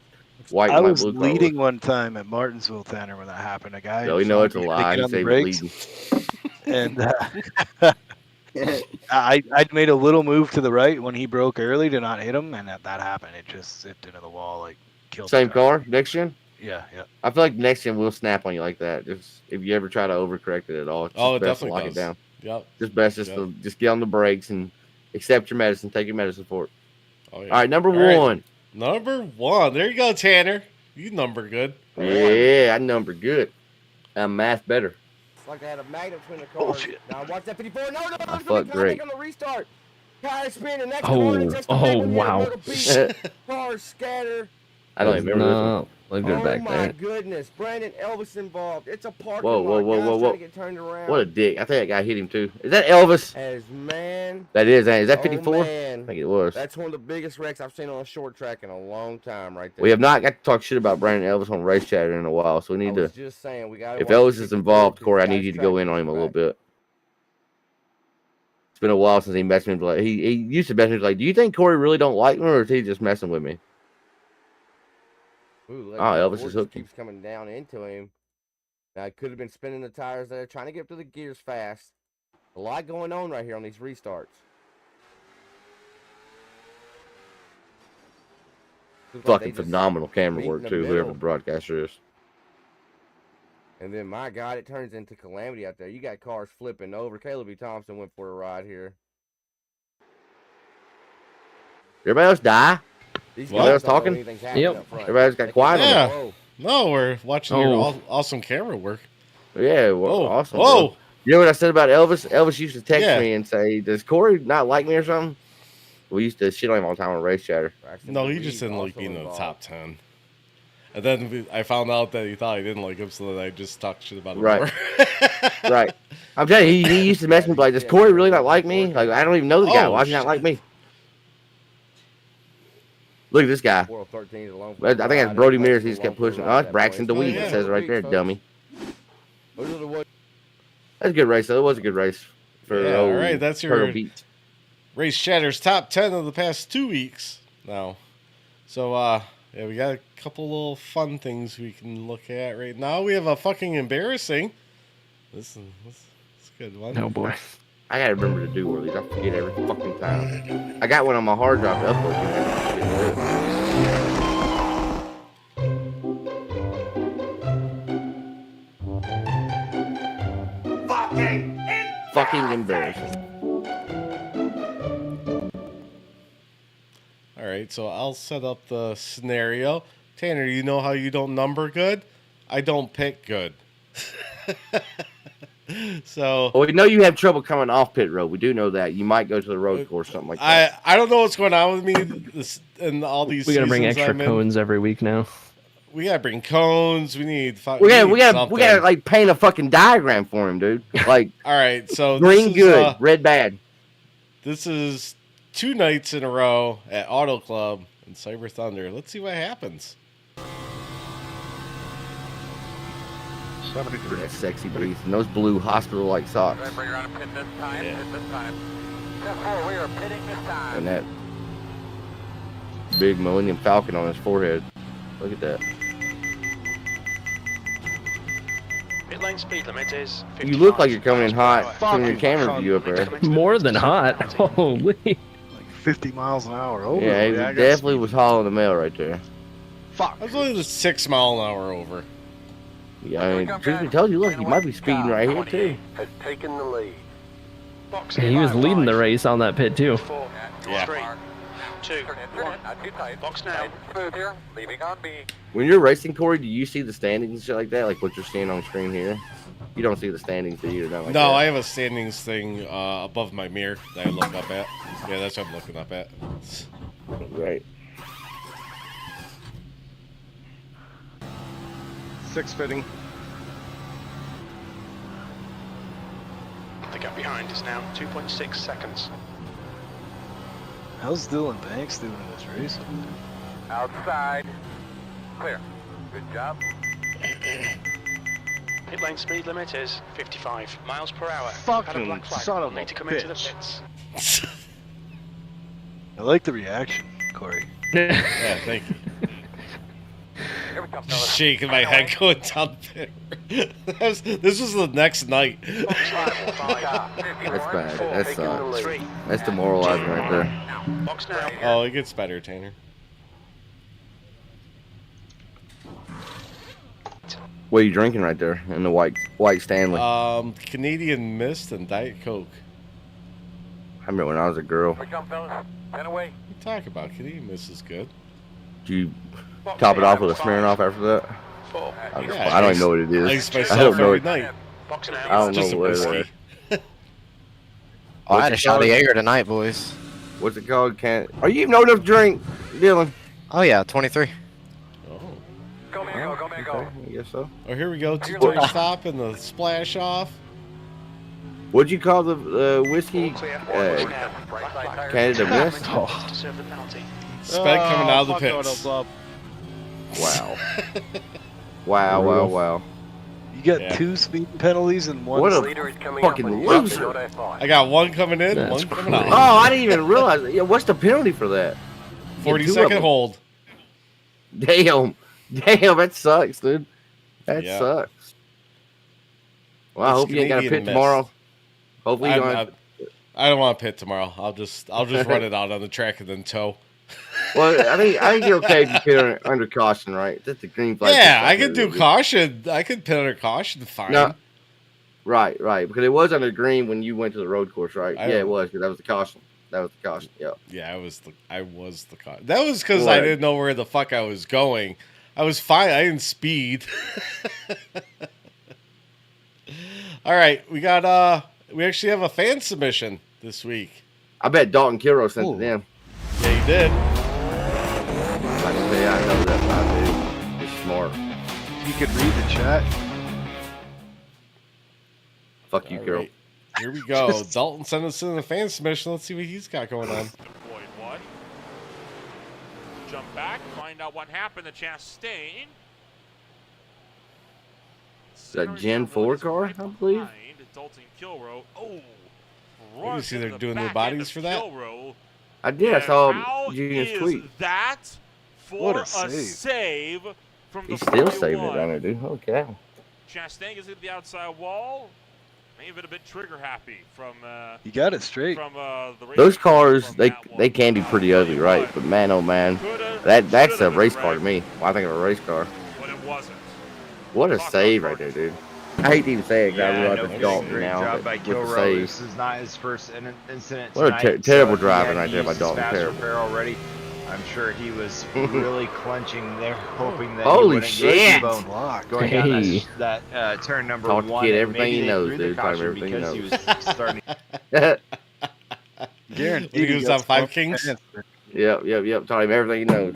S5: I
S9: white
S5: was
S9: blue car
S5: leading one time at Martinsville, Tanner, when that happened. A guy.
S9: So we know it's a
S5: saw me
S9: lie.
S5: picking
S9: He
S5: on the
S9: said
S5: brakes,
S9: bleeding.
S5: and I'd made a little move to the right when he broke early to not hit him, and that happened. It just zipped into the wall, like killed.
S9: Same
S5: the
S9: car, next gen?
S5: Yeah.
S9: I feel like next gen will snap on you like that. Just if you ever try to overcorrect it at all, it's
S3: Oh,
S9: just
S3: it
S9: best to
S3: definitely
S9: lock
S3: does.
S9: it down.
S3: Yep.
S9: Just best just
S3: Yep.
S9: to just get on the brakes and accept your medicine, take your medicine for it.
S3: Oh, yeah.
S9: All right, number
S3: All right.
S9: one.
S3: Number 1. There you go, Tanner. You number good.
S9: Yeah, I number good. I'm math better.
S1: It's like I had a magnet between the cars.
S5: Bullshit.
S1: Now watch that 54. No,
S9: I fuck great.
S1: on the restart. Tire spin and next
S4: Oh,
S1: morning, just
S4: oh, wow.
S1: Cars scatter.
S9: I don't even remember this one.
S4: No, look good
S1: Oh
S4: back
S1: my
S4: there.
S1: goodness, Brandon Elvis involved. It's a parking
S9: Whoa,
S1: lot.
S9: whoa,
S1: Guys
S9: whoa.
S1: trying to get turned around.
S9: What a dick. I think that guy hit him too. Is that Elvis?
S1: As man.
S9: That is, ain't it? Is that
S1: Oh,
S9: 54? I
S1: man.
S9: think it was.
S1: That's one of the biggest wrecks I've seen on a short track in a long time, right there.
S9: We have not got to talk shit about Brandon Elvis on RaceChatter in a while, so we
S1: I
S9: need to.
S1: was just saying, we got.
S9: If Elvis is involved, Corey, I need you to go in on him a little bit. It's been a while since he messed with me. Like he used to mess with me. Like, do you think Corey really don't like me, or is he just messing with me?
S1: Ooh,
S9: Oh, Elvis is hooked.
S1: keeps coming down into him.
S9: I could have been spinning the tires there, trying to get up to the gears fast. A lot going on right here on these restarts. Fucking phenomenal camera work, too, whoever the broadcaster is. And then, my God, it turns into calamity out there. You got cars flipping over. Caleb B. Thompson went for a ride here. Everybody else die? Everybody else talking?
S4: Yep.
S9: Everybody else got quiet on
S3: Yeah. No, we're watching your awesome camera work.
S9: Yeah, well, awesome.
S3: Whoa.
S9: Bro. You know what I said about Elvis? Elvis used to text me and say, does Corey not like me or something? We used to shit on him all the time on RaceChatter.
S3: No, he just didn't like being in the top 10. And then I found out that he thought I didn't like him, so then I just talked shit about him more.
S9: Right. I'm telling you, he used to mess with me like, does Corey really not like me? Like, I don't even know the guy. Why does he not like me? Look at this guy. I think that's Brody Mears. He just kept pushing. Oh, that's Braxton DeWeed. It says right there, dummy. That's a good race, though. It was a good race.
S3: All right, that's your RaceChatter's top 10 of the past 2 weeks now. So, yeah, we got a couple little fun things we can look at right now. We have a fucking embarrassing. This is a good one.
S4: Oh, boy.
S9: I gotta remember to do one of these. I forget every fucking time. I got one on my hard drive to upload. Fucking embarrassing.
S3: All right, so I'll set up the scenario. Tanner, you know how you don't number good? I don't pick good. So
S9: we know you have trouble coming off pit road. We do know that. You might go to the road course, something like that.
S3: I don't know what's going on with me and all these.
S4: We gotta bring extra cones every week now.
S3: We gotta bring cones. We
S9: gotta like paint a fucking diagram for him, dude. Like,
S3: all right, so
S9: green good, red bad.
S3: This is 2 nights in a row at Auto Club and Cyber Thunder. Let's see what happens.
S9: That sexy breeze and those blue hospital-like socks. And that big Millennium Falcon on his forehead. Look at that.
S8: Pit lane speed limit is 55.
S9: You look like you're coming in hot from your camera view up there.
S4: More than hot. Holy.
S5: Like 50 miles an hour over.
S9: Yeah, he definitely was hauling the mail right there.
S3: Fuck. I was only 6 mile an hour over.
S9: Yeah, I mean, truth be told, you look, he might be speeding right here too.
S11: Has taken the lead.
S4: And he was leading the race on that pit too.
S8: 4, 3, 2, 1. Box now.
S11: Leaving on B.
S9: When you're racing, Corey, do you see the standings and shit like that? Like what you're seeing on screen here? You don't see the standings, do you?
S3: No, I have a standings thing above my mirror that I look up at. Yeah, that's what I'm looking up at.
S9: Right.
S7: 6 fitting.
S8: The gap behind is now 2.6 seconds.
S5: How's Dylan Banks doing in this race?
S11: Outside. Clear. Good job.
S8: Pit lane speed limit is 55 miles per hour.
S5: Fucking son of a
S8: Need to come into the
S5: bitch.
S8: pits.
S5: I like the reaction, Corey.
S3: Yeah, thank you. Shaking my head going down the pit. This was the next night.
S9: That's bad. That's demoralizing right there.
S8: Box now.
S3: Oh, it gets better, Tanner.
S9: What are you drinking right there in the white Stanley?
S3: Canadian Mist and Diet Coke.
S9: I remember when I was a girl.
S11: Here we come, fellas. 10 away.
S3: What you talk about? Canadian Mist is good.
S9: Do you top it off with a Smirnoff after that?
S8: 4.
S9: I don't even know what it is.
S3: I use myself every night.
S8: Box now.
S9: I don't
S3: Just
S9: know
S3: a
S9: what it
S3: whiskey.
S9: is.
S2: I had a shot of Jaeger tonight, boys.
S9: What's it called? Are you even old enough to drink, Dylan?
S2: Oh yeah, 23.
S3: Oh.
S11: Go, man, go, man, go.
S9: Okay, I guess so.
S3: Oh, here we go. 2-3 stop and the splash off.
S9: What'd you call the whiskey? Canada Mist?
S8: To serve the penalty.
S3: Spec coming out of the pits.
S9: Wow. Wow.
S5: You got 2 speeding penalties and 1.
S9: What a fucking loser.
S3: I got 1 coming in, 1 coming out.
S9: Oh, I didn't even realize it. Yeah, what's the penalty for that?
S3: 40-second hold.
S9: Damn, that sucks, dude. That sucks. Well, I hope you ain't got to pit tomorrow. Hopefully you don't.
S3: I don't want to pit tomorrow. I'll just run it out on the track and then tow.
S9: Well, I think you're okay if you pit under caution, right? That's the green flag.
S3: Yeah, I could do caution. I could pit under caution. Fine.
S9: No. Right. Because it was under green when you went to the road course, right? Yeah, it was. Because that was the caution. Yeah.
S3: Yeah, I was the caution. That was because I didn't know where the fuck I was going. I was fine. I didn't speed. All right, we actually have a fan submission this week.
S9: I bet Dalton Kilrow sent it in.
S3: Yeah, he did.
S9: I know that guy, dude. He's smart.
S5: You could read the chat.
S9: Fuck you, Carol.
S3: Right. Here we go. Dalton sent us in a fan submission. Let's see what he's got going on.
S12: Deployed one. Jump back, find out what happened to Chastain.
S9: It's a Gen 4 car, I believe.
S12: Dalton Kilrow. Oh,
S3: you see they're doing their bodies for that?
S9: I did. I saw Junior's tweet.
S12: That for a save from the
S9: He's still saving it down there, dude. Holy cow.
S12: Chastain is at the outside wall. May have been a bit trigger happy from.
S5: You got it straight.
S12: From
S9: those cars, they can be pretty ugly, right? But man, oh man, that's a race car to me. When I think of a race car.
S12: But it wasn't.
S9: What a save right there, dude. I hate to even say it,
S13: Yeah,
S9: I realize it's Dalton
S13: great
S9: now.
S13: job by Kilrow. This is not his first incident.
S9: What a terrible driving right there by Dalton.
S13: Terrible. Already. I'm sure he was really clenching there, hoping that
S9: holy
S13: he
S9: shit!
S13: Going down that turn number
S9: Talk
S13: one.
S9: To kid everything he knows, dude. Talk everything he knows.
S13: He was starting.
S3: Guaranteed he was on 5 Kings.
S9: Yep. Taught him everything he knows.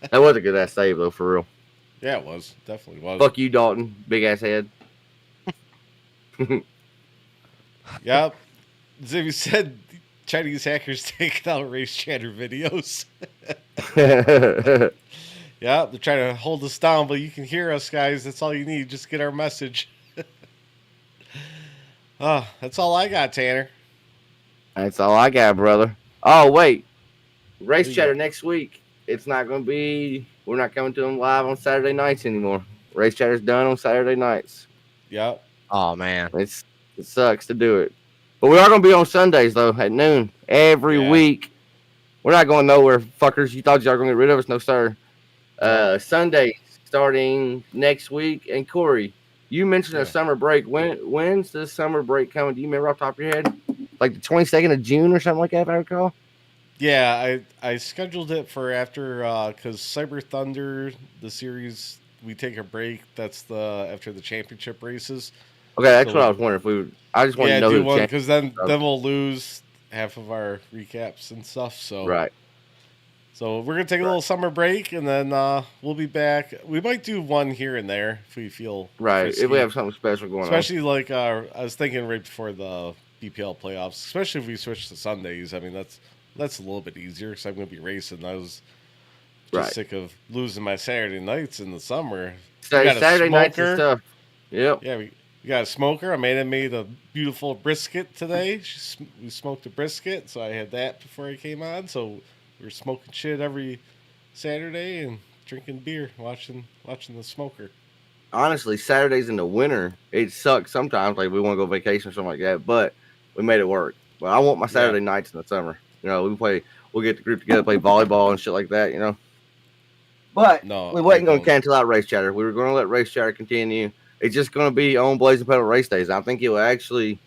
S9: That was a good ass save though, for real.
S3: Yeah, it was. Definitely was.
S9: Fuck you, Dalton. Big ass head.
S3: Yep. As if you said, Chinese hackers taking out RaceChatter videos. Yeah, they're trying to hold us down, but you can hear us, guys. That's all you need. Just get our message. That's all I got, Tanner.
S9: That's all I got, brother. Oh, wait. RaceChatter next week. It's not going to be... We're not coming to them live on Saturday nights anymore. RaceChatter's done on Saturday nights.
S3: Yep.
S2: Oh, man.
S9: It sucks to do it. But we are going to be on Sundays, though, at noon. Every week. We're not going nowhere, fuckers. You thought y'all were going to get rid of us? No, sir. Sundays starting next week. And Corey, you mentioned a summer break. When's the summer break coming? Do you remember off the top of your head? Like the 22nd of June or something like that, if I recall?
S3: Yeah, I scheduled it for after, because Cyber Thunder, the series, we take a break. That's after the championship races.
S9: Okay, that's what I was wondering. I just wanted to know
S3: do one, because then we'll lose half of our recaps and stuff. So
S9: right.
S3: So we're gonna take a little summer break, and then we'll be back. We might do one here and there if we feel
S9: if we have something special going
S3: especially on. Like I was thinking right before the BPL playoffs, especially if we switch to Sundays. I mean that's a little bit easier because I'm gonna be racing. I was just sick of losing my Saturday nights in the summer.
S9: Saturday nights and stuff. Yep.
S3: Yeah, we got a smoker. Amanda made a beautiful brisket today. We smoked a brisket, so I had that before I came on. So we were smoking shit every Saturday and drinking beer, watching the smoker.
S9: Honestly, Saturdays in the winter, it sucks sometimes. Like we want to go vacation or something like that, but we made it work. But I want my Saturday nights in the summer. You know, we'll get the group together, play volleyball and shit like that, you know. But we wasn't going to cancel out RaceChatter. We were going to let RaceChatter continue. It's just going to be on Blazing Pedal race days. I think it's going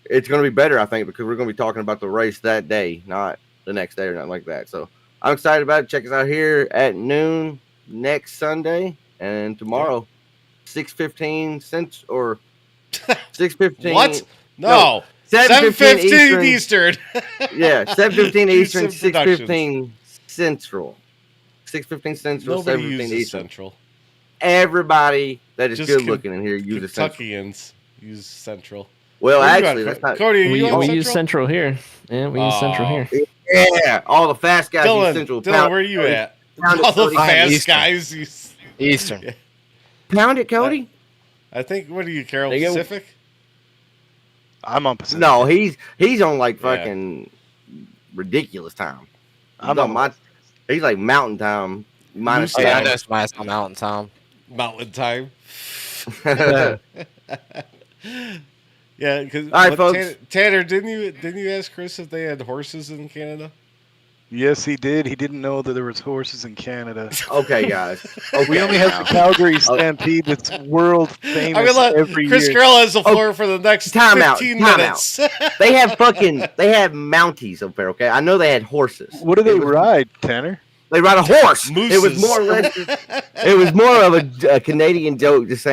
S9: to be better, I think, because we're going to be talking about the race that day, not the next day or nothing like that. So I'm excited about it. Check us out here at noon next Sunday and tomorrow, 6:15 or 6:15.
S3: What? No. 7:15 Eastern.
S9: Yeah, 7:15 Eastern, 6:15 Central. 6:15 Central, 7:15 Eastern.
S3: Central.
S9: Everybody that is good looking in here uses Central.
S3: Kentuckians use Central.
S9: Well, actually, that's not.
S3: Cody,
S4: we use Central here. Yeah, we use Central here.
S9: Yeah, all the fast guys use Central.
S3: Dylan, where are you at? All the fast guys use
S2: Eastern.
S3: Yeah.
S9: Pound it, Cody.
S3: I think. What are you, Carol? Pacific?
S5: I'm on Pacific.
S9: No, he's on like fucking ridiculous time. He's like mountain time.
S2: I know it's Mountain Time.
S3: Mountain time. Yeah, because
S9: All right, folks.
S3: Tanner, didn't you ask Chris if they had horses in Canada?
S5: Yes, he did. He didn't know that there was horses in Canada.
S9: Okay, guys. Okay,
S5: We only have the Calgary Stampede that's world famous
S3: I'm gonna
S5: every
S3: let Chris
S5: year.
S3: Carroll has the floor for the next 15 minutes.
S9: They have Mounties up there, okay? I know they had horses.
S5: What do they ride, Tanner?
S9: They ride a horse.
S3: Mooses.
S9: It was more or less. It was more of a Canadian joke, just saying.